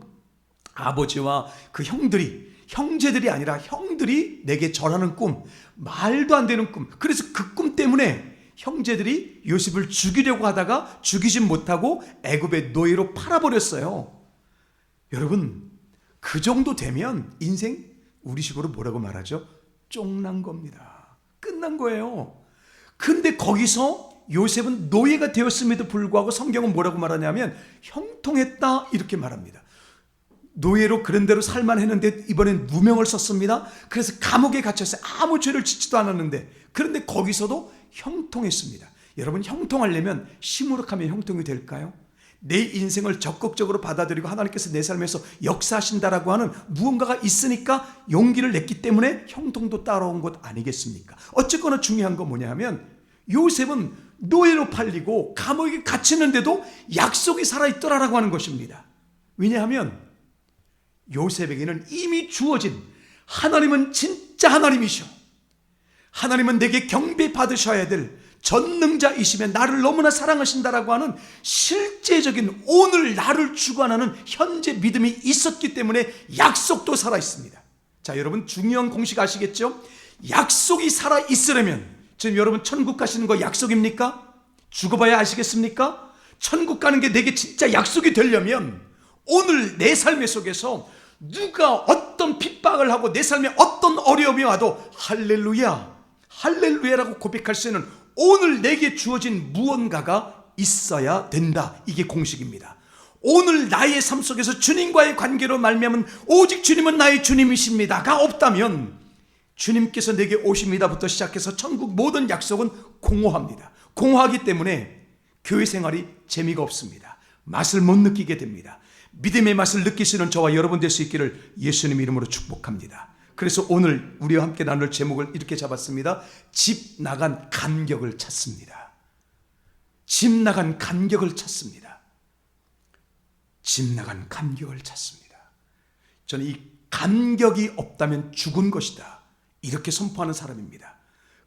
아버지와 그 형제들이 아니라 형들이 내게 절하는 꿈, 말도 안 되는 꿈. 그래서 그 꿈 때문에 형제들이 요셉을 죽이려고 하다가 죽이진 못하고 애굽의 노예로 팔아버렸어요. 여러분, 그 정도 되면 인생, 우리식으로 뭐라고 말하죠? 쫑난 겁니다. 끝난 거예요. 근데 거기서 요셉은 노예가 되었음에도 불구하고 성경은 뭐라고 말하냐면 형통했다, 이렇게 말합니다. 노예로 그런 대로 살만했는데 이번엔 무명을 썼습니다. 그래서 감옥에 갇혔어요. 아무 죄를 짓지도 않았는데. 그런데 거기서도 형통했습니다. 여러분, 형통하려면 시무룩하면 형통이 될까요? 내 인생을 적극적으로 받아들이고 하나님께서 내 삶에서 역사하신다라고 하는 무언가가 있으니까 용기를 냈기 때문에 형통도 따라온 것 아니겠습니까? 어쨌거나 중요한 건 뭐냐 하면 요셉은 노예로 팔리고 감옥에 갇히는데도 약속이 살아있더라라고 하는 것입니다. 왜냐하면 요셉에게는 이미 주어진, 하나님은 진짜 하나님이셔, 하나님은 내게 경배 받으셔야 될 전능자이시며 나를 너무나 사랑하신다라고 하는 실제적인 오늘 나를 주관하는 현재 믿음이 있었기 때문에 약속도 살아있습니다. 자, 여러분, 중요한 공식 아시겠죠? 약속이 살아있으려면, 지금 여러분 천국 가시는 거 약속입니까? 죽어봐야 아시겠습니까? 천국 가는 게 내게 진짜 약속이 되려면 오늘 내 삶의 속에서 누가 어떤 핍박을 하고 내 삶에 어떤 어려움이 와도 할렐루야, 할렐루야라고 고백할 수 있는 오늘 내게 주어진 무언가가 있어야 된다. 이게 공식입니다. 오늘 나의 삶 속에서 주님과의 관계로 말미암은 오직 주님은 나의 주님이십니다가 없다면 주님께서 내게 오십니다부터 시작해서 천국 모든 약속은 공허합니다. 공허하기 때문에 교회 생활이 재미가 없습니다. 맛을 못 느끼게 됩니다. 믿음의 맛을 느낄 수 있는 저와 여러분 될 수 있기를 예수님 이름으로 축복합니다. 그래서 오늘 우리와 함께 나눌 제목을 이렇게 잡았습니다. 집 나간 간격을 찾습니다. 집 나간 간격을 찾습니다. 집 나간 간격을 찾습니다. 저는 이 간격이 없다면 죽은 것이다, 이렇게 선포하는 사람입니다.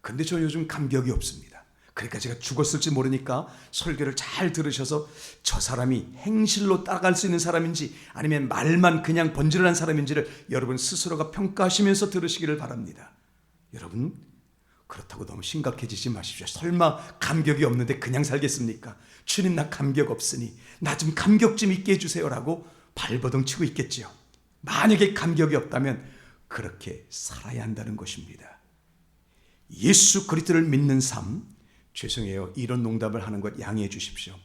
근데 저 요즘 간격이 없습니다. 그러니까 제가 죽었을지 모르니까 설교를 잘 들으셔서 저 사람이 행실로 따라갈 수 있는 사람인지 아니면 말만 그냥 번지르한 사람인지를 여러분 스스로가 평가하시면서 들으시기를 바랍니다. 여러분, 그렇다고 너무 심각해지지 마십시오. 설마 감격이 없는데 그냥 살겠습니까? 주님, 나 감격 없으니 나 좀 감격 좀 있게 해주세요라고 발버둥 치고 있겠지요. 만약에 감격이 없다면 그렇게 살아야 한다는 것입니다. 예수 그리스도를 믿는 삶, 죄송해요, 이런 농담을 하는 것 양해해 주십시오.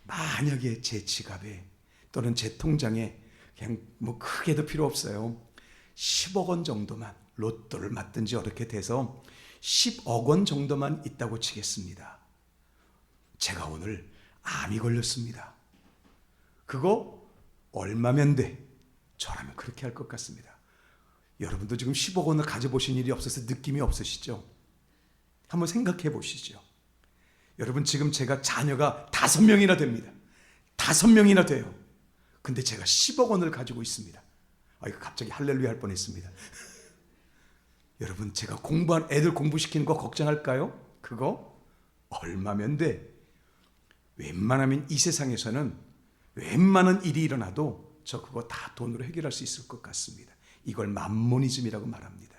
만약에 제 지갑에 또는 제 통장에 그냥 뭐 크게도 필요 없어요, 10억 원 정도만, 로또를 맞든지 어떻게 돼서 10억 원 정도만 있다고 치겠습니다. 제가 오늘 암이 걸렸습니다. 그거 얼마면 돼? 저라면 그렇게 할 것 같습니다. 여러분도 지금 10억 원을 가져보신 일이 없어서 느낌이 없으시죠? 한번 생각해 보시죠. 여러분, 지금 제가 자녀가 5명이나 됩니다. 5명이나 돼요. 근데 제가 10억 원을 가지고 있습니다. 이거 갑자기 할렐루야 할 뻔했습니다. 여러분, 제가 공부한 애들 공부시키는 거 걱정할까요? 그거 얼마면 돼? 웬만하면 이 세상에서는 웬만한 일이 일어나도 저 그거 다 돈으로 해결할 수 있을 것 같습니다. 이걸 맘모니즘이라고 말합니다.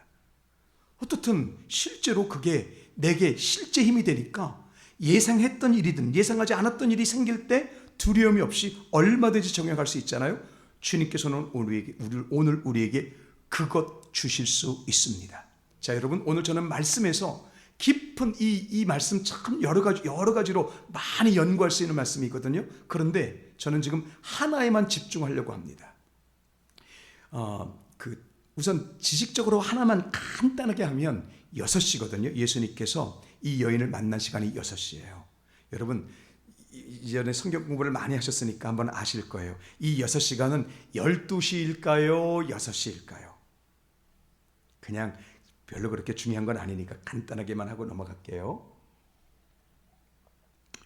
어떻든 실제로 그게 내게 실제 힘이 되니까 예상했던 일이든 예상하지 않았던 일이 생길 때 두려움이 없이 얼마든지 정역할 수 있잖아요. 주님께서는 오늘 우리에게 그것 주실 수 있습니다. 자, 여러분, 오늘 저는 말씀에서 깊은 이 말씀 참 여러 가지로 많이 연구할 수 있는 말씀이거든요. 그런데 저는 지금 하나에만 집중하려고 합니다. 우선 지식적으로 하나만 간단하게 하면 6시거든요. 예수님께서 이 여인을 만난 시간이 6시예요. 여러분, 이전에 성경 공부를 많이 하셨으니까 한번 아실 거예요. 이 6시간은 12시일까요? 6시일까요? 그냥 별로 그렇게 중요한 건 아니니까 간단하게만 하고 넘어갈게요.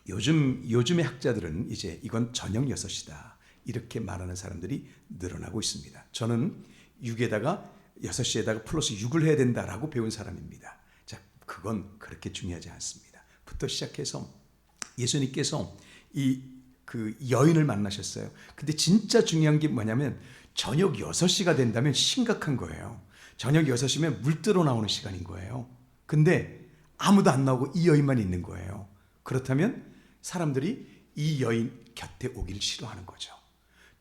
요즘의 학자들은 이제 이건 저녁 6시다 이렇게 말하는 사람들이 늘어나고 있습니다. 저는 6에다가 6시에다가 플러스 6을 해야 된다라고 배운 사람입니다. 자, 그건 그렇게 중요하지 않습니다. 부터 시작해서 예수님께서 그 여인을 만나셨어요. 근데 진짜 중요한 게 뭐냐면 저녁 6시가 된다면 심각한 거예요. 저녁 6시면 물 들어 나오는 시간인 거예요. 근데 아무도 안 나오고 이 여인만 있는 거예요. 그렇다면 사람들이 이 여인 곁에 오기를 싫어하는 거죠.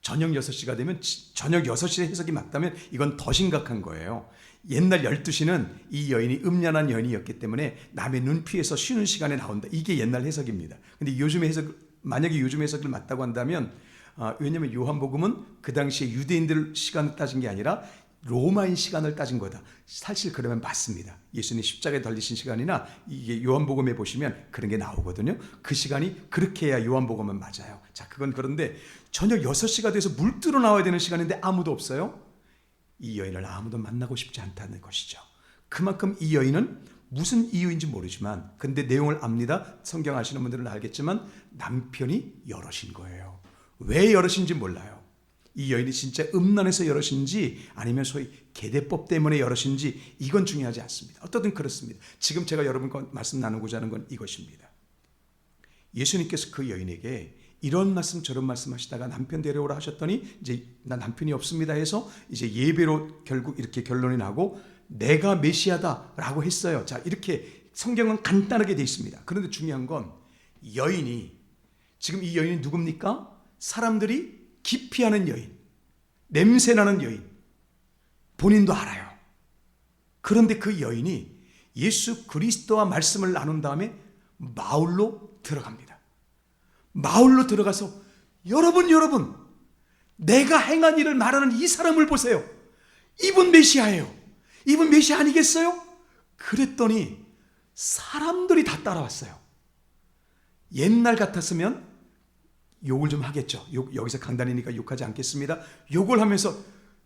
저녁 6시가 되면 저녁 6시에 해석이 맞다면 이건 더 심각한 거예요. 옛날 12시는 이 여인이 음란한 여인이었기 때문에 남의 눈 피해서 쉬는 시간에 나온다. 이게 옛날 해석입니다. 근데 만약에 요즘 해석을 맞다고 한다면 왜냐하면 요한복음은 그 당시에 유대인들 시간을 따진 게 아니라 로마인 시간을 따진 거다. 사실 그러면 맞습니다. 예수님 십자가에 달리신 시간이나 이게 요한복음에 보시면 그런 게 나오거든요. 그 시간이 그렇게 해야 요한복음은 맞아요. 자, 그건 그런데 저녁 6시가 돼서 물 들어 나와야 되는 시간인데 아무도 없어요. 이 여인을 아무도 만나고 싶지 않다는 것이죠. 그만큼 이 여인은 무슨 이유인지 모르지만, 근데 내용을 압니다. 성경 아시는 분들은 알겠지만 남편이 여럿인 거예요. 왜 여럿인지 몰라요. 이 여인이 진짜 음란해서 여럿인지 아니면 소위 계대법 때문에 여럿인지 이건 중요하지 않습니다. 어떻든 그렇습니다. 지금 제가 여러분과 말씀 나누고자 하는 건 이것입니다. 예수님께서 그 여인에게 이런 말씀 저런 말씀 하시다가 남편 데려오라 하셨더니 이제 나 남편이 없습니다 해서 이제 예배로 결국 이렇게 결론이 나고 내가 메시아다라고 했어요. 자, 이렇게 성경은 간단하게 되어 있습니다. 그런데 중요한 건 지금 이 여인이 누굽니까? 사람들이 기피하는 여인, 냄새나는 여인, 본인도 알아요. 그런데 그 여인이 예수 그리스도와 말씀을 나눈 다음에 마을로 들어갑니다. 마을로 들어가서 여러분, 내가 행한 일을 말하는 이 사람을 보세요. 이분 메시아예요. 이분 메시아 아니겠어요? 그랬더니 사람들이 다 따라왔어요. 옛날 같았으면 욕을 좀 하겠죠. 여기서 강단이니까 욕하지 않겠습니다. 욕을 하면서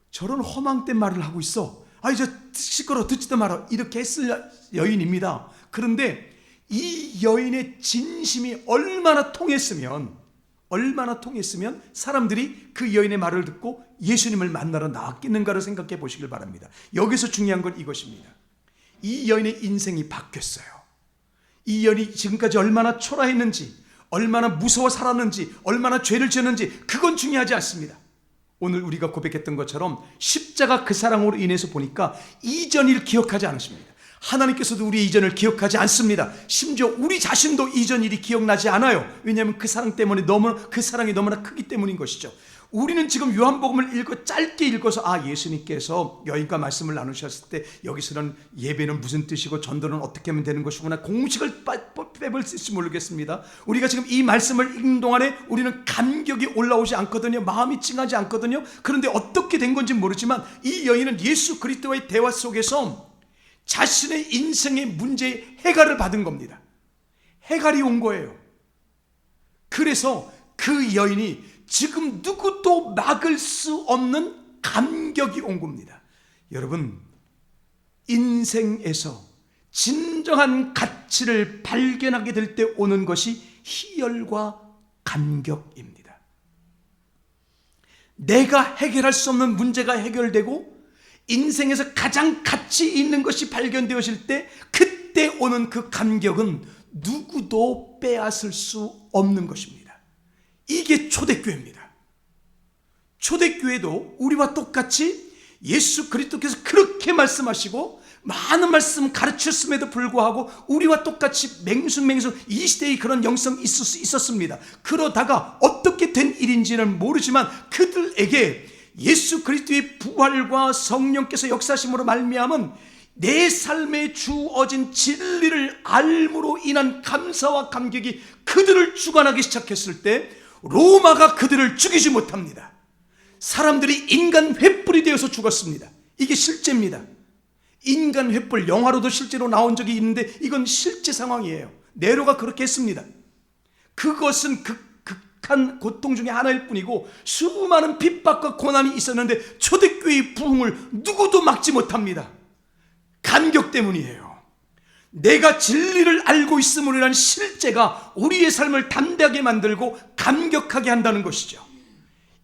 저런 허망된 말을 하고 있어. 이제 시끄러워, 듣지도 마라. 이렇게 했을 여인입니다. 그런데 이 여인의 진심이 얼마나 통했으면 사람들이 그 여인의 말을 듣고 예수님을 만나러 나왔겠는가를 생각해 보시길 바랍니다. 여기서 중요한 건 이것입니다. 이 여인의 인생이 바뀌었어요. 이 여인이 지금까지 얼마나 초라했는지, 얼마나 무서워 살았는지, 얼마나 죄를 지었는지 그건 중요하지 않습니다. 오늘 우리가 고백했던 것처럼 십자가 그 사랑으로 인해서 보니까 이전 일 기억하지 않으십니다. 하나님께서도 우리 이전을 기억하지 않습니다. 심지어 우리 자신도 이전 일이 기억나지 않아요. 왜냐하면 그 사랑 때문에 그 사랑이 너무나 크기 때문인 것이죠. 우리는 지금 요한복음을 짧게 읽어서 예수님께서 여인과 말씀을 나누셨을 때 여기서는 예배는 무슨 뜻이고 전도는 어떻게 하면 되는 것이구나 공식을 빼볼지 모르겠습니다. 우리가 지금 이 말씀을 읽는 동안에 우리는 감격이 올라오지 않거든요. 마음이 찡하지 않거든요. 그런데 어떻게 된 건지 모르지만 이 여인은 예수 그리스도와의 대화 속에서 자신의 인생의 문제에 해갈을 받은 겁니다. 해갈이 온 거예요. 그래서 그 여인이 지금 누구도 막을 수 없는 감격이 온 겁니다. 여러분, 인생에서 진정한 가치를 발견하게 될 때 오는 것이 희열과 감격입니다. 내가 해결할 수 없는 문제가 해결되고 인생에서 가장 가치 있는 것이 발견되어질 때 그때 오는 그 감격은 누구도 빼앗을 수 없는 것입니다. 이게 초대교회입니다. 초대교회도 우리와 똑같이 예수 그리스도께서 그렇게 말씀하시고 많은 말씀 가르쳤음에도 불구하고 우리와 똑같이 맹숭맹숭 이 시대의 그런 영성이 있었습니다. 그러다가 어떻게 된 일인지는 모르지만 그들에게 예수 그리스도의 부활과 성령께서 역사심으로 말미암은 내 삶에 주어진 진리를 알므로 인한 감사와 감격이 그들을 주관하기 시작했을 때 로마가 그들을 죽이지 못합니다. 사람들이 인간 횃불이 되어서 죽었습니다. 이게 실제입니다. 인간 횃불, 영화로도 실제로 나온 적이 있는데 이건 실제 상황이에요. 네로가 그렇게 했습니다. 그것은 극한 고통 중에 하나일 뿐이고 수많은 핍박과 고난이 있었는데 초대교회의 부흥을 누구도 막지 못합니다. 감격 때문이에요. 내가 진리를 알고 있음으로 인한 실제가 우리의 삶을 담대하게 만들고 감격하게 한다는 것이죠.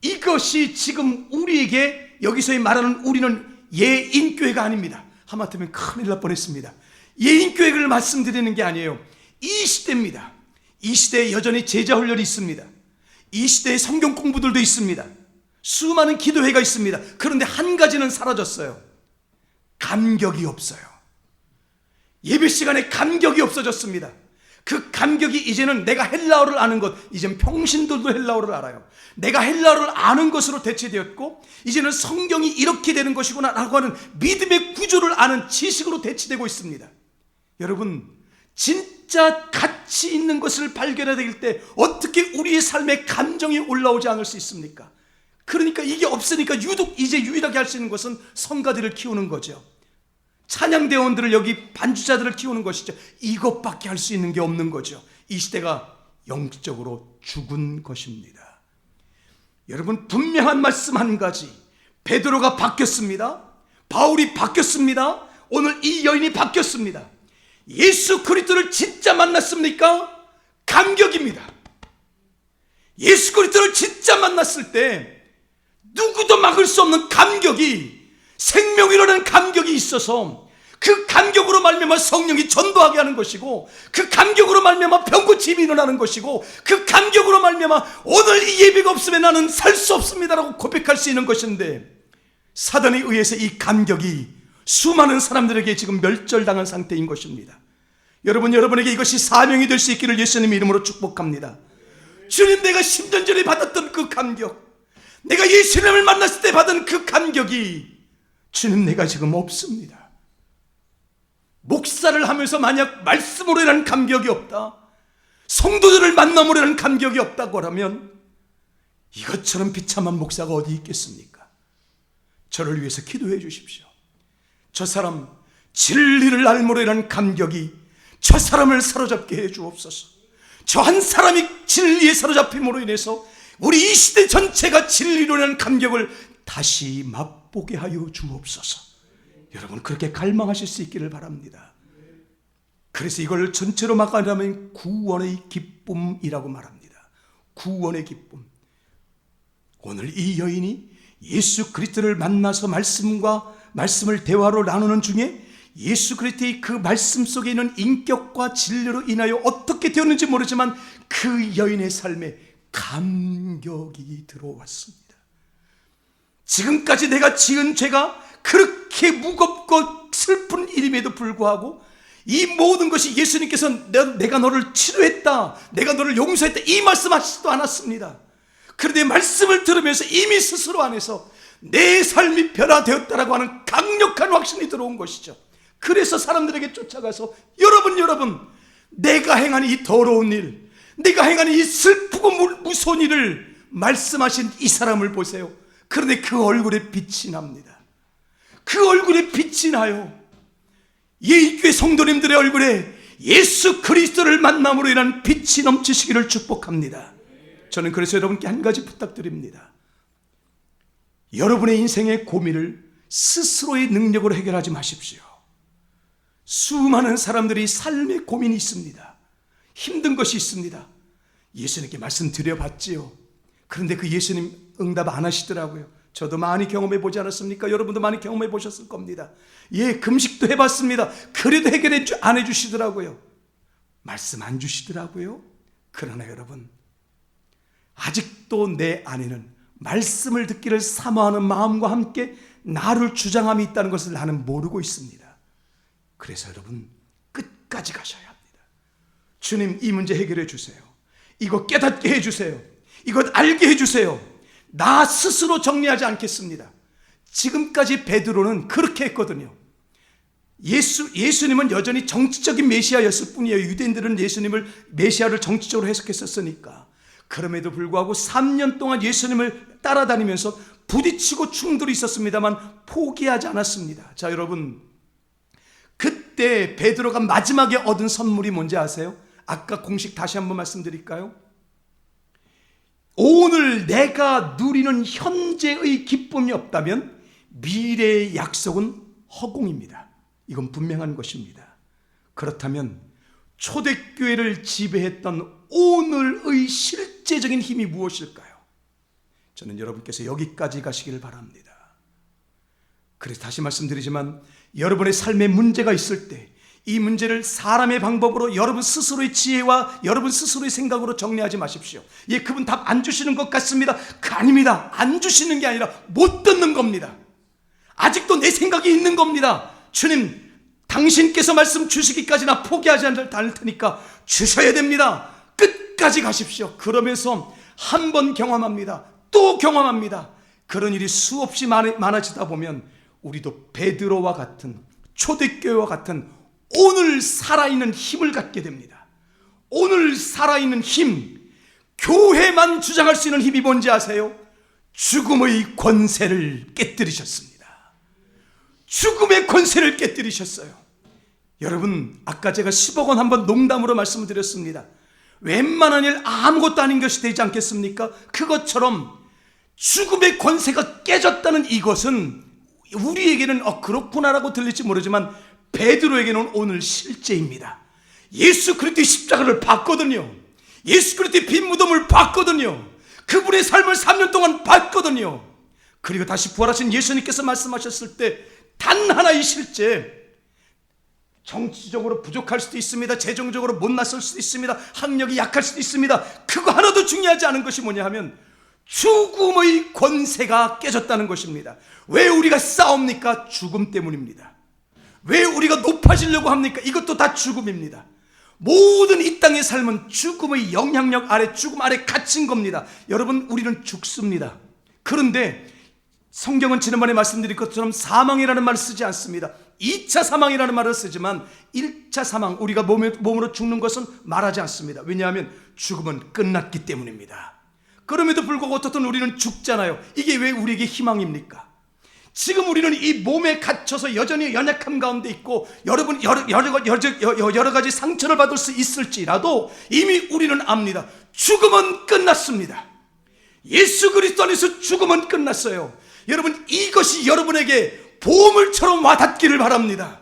이것이 지금 우리에게 여기서의 말하는 우리는 예인교회가 아닙니다. 하마터면 큰일 날 뻔했습니다. 예인교회를 말씀드리는 게 아니에요. 이 시대입니다. 이 시대에 여전히 제자훈련이 있습니다. 이 시대에 성경 공부들도 있습니다. 수많은 기도회가 있습니다. 그런데 한 가지는 사라졌어요. 감격이 없어요. 예배 시간에 감격이 없어졌습니다. 그 감격이 이제는 내가 헬라어를 아는 것, 이제는 평신도도 헬라어를 알아요. 내가 헬라어를 아는 것으로 대체되었고 이제는 성경이 이렇게 되는 것이구나 라고 하는 믿음의 구조를 아는 지식으로 대체되고 있습니다. 여러분, 진짜 가치 있는 것을 발견해야 될 때 어떻게 우리의 삶에 감정이 올라오지 않을 수 있습니까? 그러니까 이게 없으니까 유독 이제 유일하게 할 수 있는 것은 성가들을 키우는 거죠. 찬양대원들을 여기 반주자들을 키우는 것이죠. 이것밖에 할 수 있는 게 없는 거죠. 이 시대가 영적으로 죽은 것입니다. 여러분, 분명한 말씀 한 가지. 베드로가 바뀌었습니다. 바울이 바뀌었습니다. 오늘 이 여인이 바뀌었습니다. 예수 그리스도를 진짜 만났습니까? 감격입니다. 예수 그리스도를 진짜 만났을 때 누구도 막을 수 없는 감격이, 생명이라는 감격이 있어서 그 감격으로 말미암아 성령이 전도하게 하는 것이고 그 감격으로 말미암아 병고침이 일어나는 것이고 그 감격으로 말미암아 오늘 이 예배가 없으면 나는 살 수 없습니다라고 고백할 수 있는 것인데 사단에 의해서 이 감격이 수많은 사람들에게 지금 멸절당한 상태인 것입니다. 여러분에게 이것이 사명이 될 수 있기를 예수님 이름으로 축복합니다. 주님, 내가 10년 전에 받았던 그 감격, 내가 예수님을 만났을 때 받은 그 감격이 주님, 내가 지금 없습니다. 목사를 하면서 만약 말씀으로 인한 감격이 없다, 성도들을 만남으로 인한 감격이 없다고 하면 이것처럼 비참한 목사가 어디 있겠습니까? 저를 위해서 기도해 주십시오. 저 사람 진리를 알므로 인한 감격이 저 사람을 사로잡게 해 주옵소서. 저 한 사람이 진리에 사로잡힘으로 인해서 우리 이 시대 전체가 진리로 인한 감격을 다시 맛보게 하여 주옵소서. 여러분, 그렇게 갈망하실 수 있기를 바랍니다. 그래서 이걸 전체로 말하면 구원의 기쁨이라고 말합니다. 구원의 기쁨. 오늘 이 여인이 예수 그리스도를 만나서 말씀을 대화로 나누는 중에 예수 그리스도의 그 말씀 속에 있는 인격과 진리로 인하여 어떻게 되었는지 모르지만 그 여인의 삶에 감격이 들어왔습니다. 지금까지 내가 지은 죄가 그렇게 무겁고 슬픈 일임에도 불구하고 이 모든 것이 예수님께서 내가 너를 치료했다, 내가 너를 용서했다, 이 말씀하시지도 않았습니다. 그런데 말씀을 들으면서 이미 스스로 안에서 내 삶이 변화되었다라고 하는 강력한 확신이 들어온 것이죠. 그래서 사람들에게 쫓아가서 여러분 내가 행한 이 더러운 일, 내가 행한 이 슬프고 무서운 일을 말씀하신 이 사람을 보세요. 그런데 그 얼굴에 빛이 납니다. 그 얼굴에 빛이 나요. 이 교회 성도님들의 얼굴에 예수 그리스도를 만남으로 인한 빛이 넘치시기를 축복합니다. 저는 그래서 여러분께 한 가지 부탁드립니다. 여러분의 인생의 고민을 스스로의 능력으로 해결하지 마십시오. 수많은 사람들이 삶의 고민이 있습니다. 힘든 것이 있습니다. 예수님께 말씀드려봤지요. 그런데 그 예수님 응답 안 하시더라고요. 저도 많이 경험해 보지 않았습니까? 여러분도 많이 경험해 보셨을 겁니다. 예, 금식도 해봤습니다. 그래도 해결해 안 해주시더라고요. 말씀 안 주시더라고요. 그러나 여러분, 아직도 내 안에는 말씀을 듣기를 사모하는 마음과 함께 나를 주장함이 있다는 것을 나는 모르고 있습니다. 그래서 여러분, 끝까지 가셔야 합니다. 주님, 이 문제 해결해 주세요. 이거 깨닫게 해주세요. 이것 알게 해주세요. 나 스스로 정리하지 않겠습니다. 지금까지 베드로는 그렇게 했거든요. 예수님은 여전히 정치적인 메시아였을 뿐이에요. 유대인들은 예수님을 메시아를 정치적으로 해석했었으니까. 그럼에도 불구하고 3년 동안 예수님을 따라다니면서 부딪히고 충돌이 있었습니다만 포기하지 않았습니다. 자, 여러분, 그때 베드로가 마지막에 얻은 선물이 뭔지 아세요? 아까 공식 다시 한번 말씀드릴까요? 오늘 내가 누리는 현재의 기쁨이 없다면 미래의 약속은 허공입니다. 이건 분명한 것입니다. 그렇다면 초대교회를 지배했던 오늘의 실제적인 힘이 무엇일까요? 저는 여러분께서 여기까지 가시기를 바랍니다. 그래서 다시 말씀드리지만 여러분의 삶에 문제가 있을 때 이 문제를 사람의 방법으로 여러분 스스로의 지혜와 여러분 스스로의 생각으로 정리하지 마십시오. 예, 그분 답 안 주시는 것 같습니다. 아닙니다. 안 주시는 게 아니라 못 듣는 겁니다. 아직도 내 생각이 있는 겁니다. 주님, 당신께서 말씀 주시기까지 나 포기하지 않을 테니까 주셔야 됩니다. 끝까지 가십시오. 그러면서 한 번 경험합니다. 또 경험합니다. 그런 일이 수없이 많아지다 보면 우리도 베드로와 같은, 초대교회와 같은 오늘 살아있는 힘을 갖게 됩니다. 오늘 살아있는 힘, 교회만 주장할 수 있는 힘이 뭔지 아세요? 죽음의 권세를 깨뜨리셨습니다. 죽음의 권세를 깨뜨리셨어요. 여러분, 아까 제가 10억 원 한번 농담으로 말씀을 드렸습니다. 웬만한 일 아무것도 아닌 것이 되지 않겠습니까? 그것처럼 죽음의 권세가 깨졌다는 이것은 우리에게는 그렇구나라고 들릴지 모르지만 베드로에게는 오늘 실제입니다. 예수 그리스도의 십자가를 봤거든요. 예수 그리스도의 빈 무덤을 봤거든요. 그분의 삶을 3년 동안 봤거든요. 그리고 다시 부활하신 예수님께서 말씀하셨을 때 단 하나의 실제, 정치적으로 부족할 수도 있습니다. 재정적으로 못났을 수도 있습니다. 학력이 약할 수도 있습니다. 그거 하나도 중요하지 않은 것이 뭐냐 하면 죽음의 권세가 깨졌다는 것입니다. 왜 우리가 싸웁니까? 죽음 때문입니다. 왜 우리가 높아지려고 합니까? 이것도 다 죽음입니다. 모든 이 땅의 삶은 죽음의 영향력 아래, 죽음 아래 갇힌 겁니다. 여러분, 우리는 죽습니다. 그런데 성경은 지난번에 말씀드린 것처럼 사망이라는 말을 쓰지 않습니다. 2차 사망이라는 말을 쓰지만 1차 사망, 우리가 몸으로 죽는 것은 말하지 않습니다. 왜냐하면 죽음은 끝났기 때문입니다. 그럼에도 불구하고 어떻든 우리는 죽잖아요. 이게 왜 우리에게 희망입니까? 지금 우리는 이 몸에 갇혀서 여전히 연약함 가운데 있고 여러분 여러 가지 상처를 받을 수 있을지라도 이미 우리는 압니다. 죽음은 끝났습니다. 예수 그리스도 안에서 죽음은 끝났어요. 여러분, 이것이 여러분에게 보물처럼 와닿기를 바랍니다.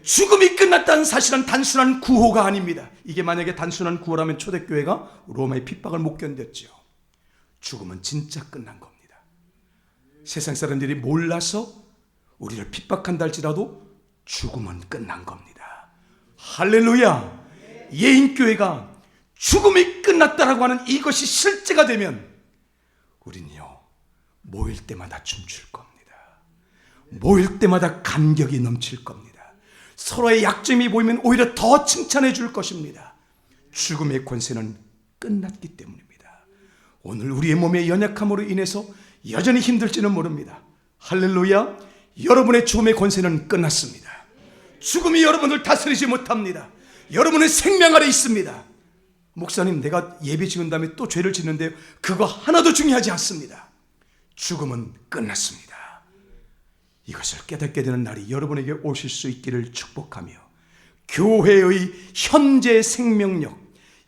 죽음이 끝났다는 사실은 단순한 구호가 아닙니다. 이게 만약에 단순한 구호라면 초대교회가 로마의 핍박을 못 견뎠죠. 죽음은 진짜 끝난 겁니다. 세상 사람들이 몰라서 우리를 핍박한다 할지라도 죽음은 끝난 겁니다. 할렐루야. 예인교회가 죽음이 끝났다라고 하는 이것이 실제가 되면 우리는요, 모일 때마다 춤출 겁니다. 모일 때마다 감격이 넘칠 겁니다. 서로의 약점이 보이면 오히려 더 칭찬해 줄 것입니다. 죽음의 권세는 끝났기 때문입니다. 오늘 우리의 몸의 연약함으로 인해서 여전히 힘들지는 모릅니다. 할렐루야. 여러분의 죽음의 권세는 끝났습니다. 죽음이 여러분을 다스리지 못합니다. 여러분은 생명 아래 있습니다. 목사님, 내가 예배 지은 다음에 또 죄를 짓는데요, 그거 하나도 중요하지 않습니다. 죽음은 끝났습니다. 이것을 깨닫게 되는 날이 여러분에게 오실 수 있기를 축복하며, 교회의 현재 생명력,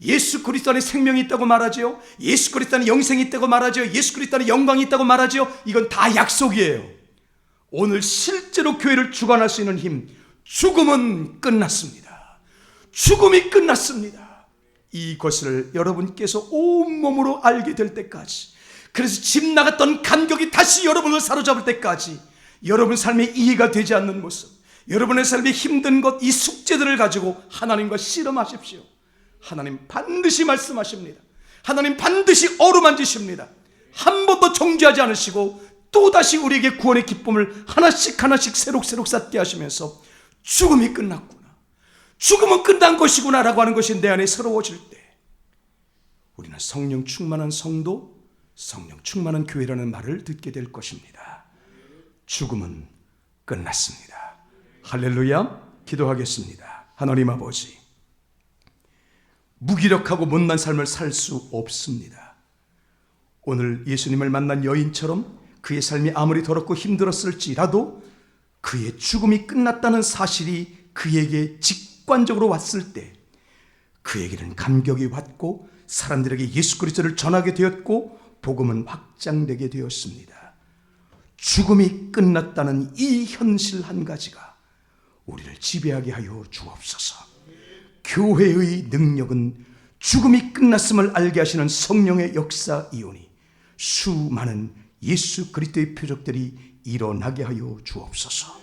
예수 그리스도 안에 생명이 있다고 말하죠. 예수 그리스도 안에 영생이 있다고 말하죠. 예수 그리스도 안에 영광이 있다고 말하죠. 이건 다 약속이에요. 오늘 실제로 교회를 주관할 수 있는 힘, 죽음은 끝났습니다. 죽음이 끝났습니다. 이것을 여러분께서 온몸으로 알게 될 때까지, 그래서 집 나갔던 감격이 다시 여러분을 사로잡을 때까지, 여러분 삶에 이해가 되지 않는 모습, 여러분의 삶에 힘든 것, 이 숙제들을 가지고 하나님과 씨름하십시오. 하나님 반드시 말씀하십니다. 하나님 반드시 어루만지십니다. 한 번도 정죄하지 않으시고 또다시 우리에게 구원의 기쁨을 하나씩 하나씩 새록새록 쌓게 하시면서, 죽음이 끝났구나, 죽음은 끝난 것이구나 라고 하는 것이 내 안에 새로워질 때, 우리는 성령 충만한 성도, 성령 충만한 교회라는 말을 듣게 될 것입니다. 죽음은 끝났습니다. 할렐루야. 기도하겠습니다. 하나님 아버지, 무기력하고 못난 삶을 살 수 없습니다. 오늘 예수님을 만난 여인처럼 그의 삶이 아무리 더럽고 힘들었을지라도 그의 죽음이 끝났다는 사실이 그에게 직관적으로 왔을 때 그에게는 감격이 왔고 사람들에게 예수 그리스도를 전하게 되었고 복음은 확장되게 되었습니다. 죽음이 끝났다는 이 현실 한 가지가 우리를 지배하게 하여 주옵소서. 교회의 능력은 죽음이 끝났음을 알게 하시는 성령의 역사이오니 수많은 예수 그리스도의 표적들이 일어나게 하여 주옵소서.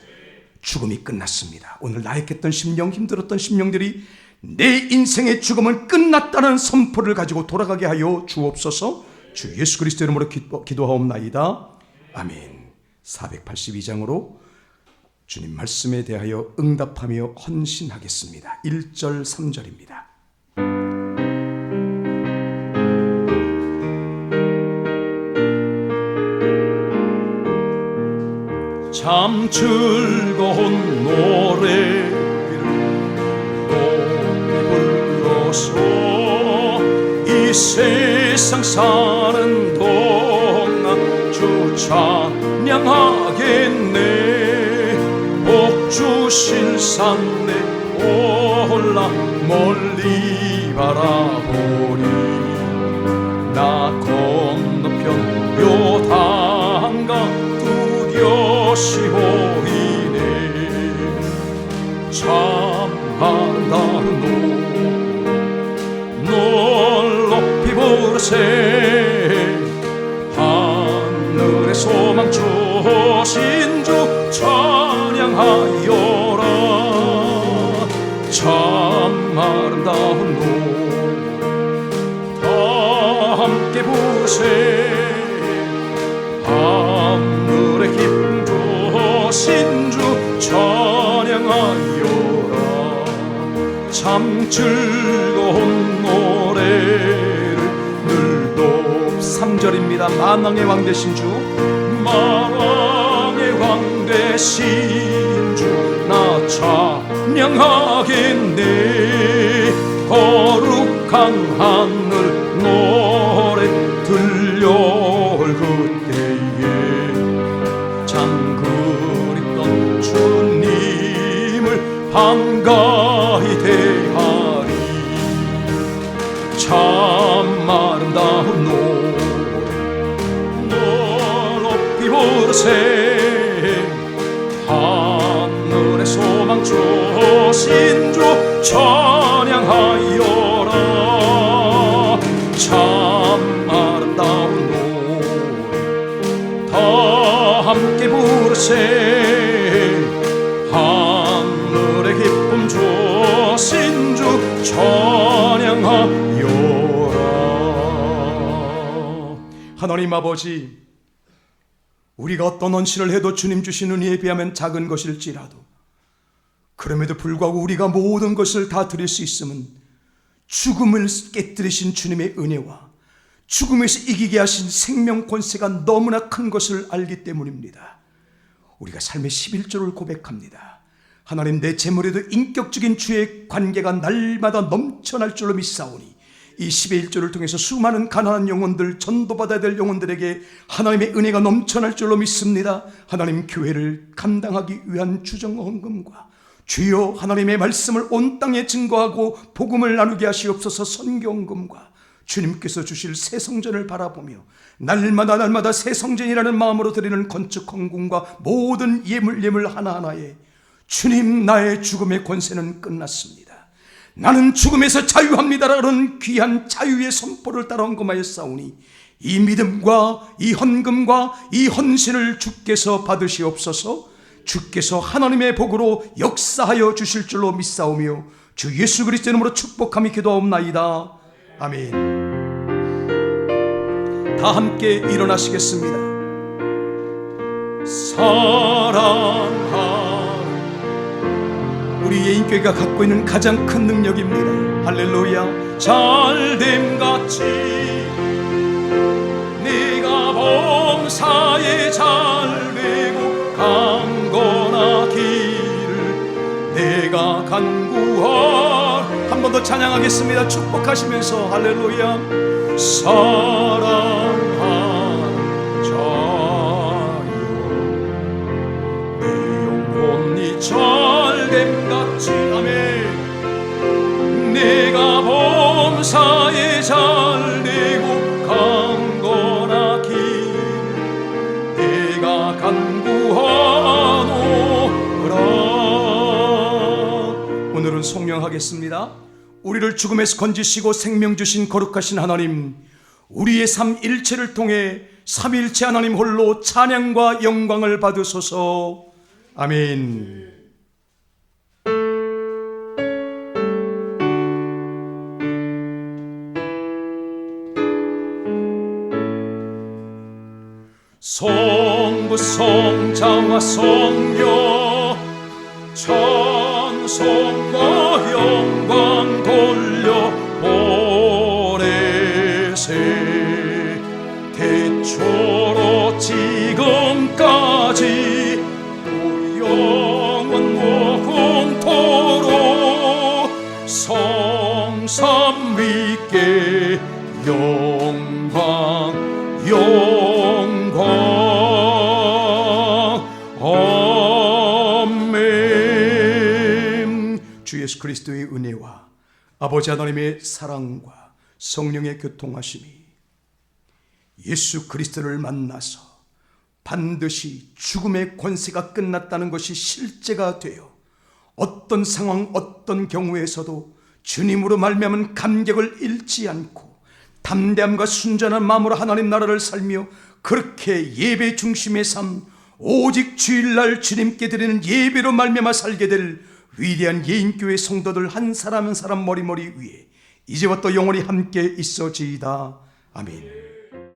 죽음이 끝났습니다. 오늘 나약했던 심령, 힘들었던 심령들이 내 인생의 죽음은 끝났다는 선포를 가지고 돌아가게 하여 주옵소서. 주 예수 그리스도 이름으로 기도하옵나이다. 아멘. 482장으로 주님 말씀에 대하여 응답하며 헌신하겠습니다. 1절 3절입니다. 참 즐거운 노래를 높이 불러서 이 세상 사는 동안 주 찬양하겠네. 복 주실 산에 올라 멀리 바라보니 나 건너편 요단강 뚜렷이 보이네. 참 아름다운 널 높이 부르세. 하늘의 소망 주신 주 찬양하여라. 참 아름다운 노 다 함께 부르세. 하늘의 기쁨 주신 주 찬양하여라. 참 즐거운 노래를 늘도 3절입니다. 만왕의 왕 되신 주, 만왕의 왕 되신 주 나 찬양하겠네. 거룩한 하늘 노래 들려올 그때에 참 그립던 주님을 반가이 대하리. 참 아름다운 노래 널 높이 부르세. 하늘의 소망 주신 주 찬양하여라. 참 아름다운 노래 다 함께 부르세. 하늘 하나님 아버지, 우리가 어떤 헌신을 해도 주님 주신 은혜에 비하면 작은 것일지라도 그럼에도 불구하고 우리가 모든 것을 다 드릴 수 있음은 죽음을 깨뜨리신 주님의 은혜와 죽음에서 이기게 하신 생명 권세가 너무나 큰 것을 알기 때문입니다. 우리가 삶의 11조를 고백합니다. 하나님, 내 재물에도 인격적인 주의 관계가 날마다 넘쳐날 줄로 믿사오니 이 10의 1조를 통해서 수많은 가난한 영혼들, 전도받아야 될 영혼들에게 하나님의 은혜가 넘쳐날 줄로 믿습니다. 하나님, 교회를 감당하기 위한 주정헌금과 주여 하나님의 말씀을 온 땅에 증거하고 복음을 나누게 하시옵소서 선교헌금과 주님께서 주실 새 성전을 바라보며 날마다 새 성전이라는 마음으로 드리는 건축 헌금과 모든 예물 하나하나에 주님, 나의 죽음의 권세는 끝났습니다. 나는 죽음에서 자유합니다라는 귀한 자유의 선포를 따라 헌금하였사오니 이 믿음과 이 헌금과 이 헌신을 주께서 받으시옵소서. 주께서 하나님의 복으로 역사하여 주실 줄로 믿사오며 주 예수 그리스도의 이름으로 축복하며 기도하옵나이다. 아멘. 다 함께 일어나시겠습니다. 사랑하는 우리 예인교회가 갖고 있는 가장 큰 능력입니다. 할렐루야. 잘됨같이 네가 범사에 잘되고 강건하기를 내가 간구할. 한 번 더 찬양하겠습니다. 축복하시면서 할렐루야. 사랑하는 자여 내 영혼이 잘됨같이 아멘. 내가 범사에 잘되고 강건하기를 내가 간구하노라. 오늘은 송명하겠습니다. 우리를 죽음에서 건지시고 생명 주신 거룩하신 하나님, 우리의 삶 일체를 통해 삼위일체 하나님 홀로 찬양과 영광을 받으소서. 아멘. 성부 성자와 성녀 찬송과 영광 돌려 보내세. 태초로 지금까지 또 영원 무궁토록 성삼 위께 영광 아멘. 주 예수 그리스도의 은혜와 아버지 하나님의 사랑과 성령의 교통하심이 예수 그리스도를 만나서 반드시 죽음의 권세가 끝났다는 것이 실제가 되어 어떤 상황 어떤 경우에서도 주님으로 말미암은 감격을 잃지 않고 담대함과 순전한 마음으로 하나님 나라를 살며 그렇게 예배 중심의 삶, 오직 주일날 주님께 드리는 예배로 말미암아 살게 될 위대한 예인교회 성도들 한 사람 한 사람 머리머리 위에 이제부터 영원히 함께 있어지이다. 아멘.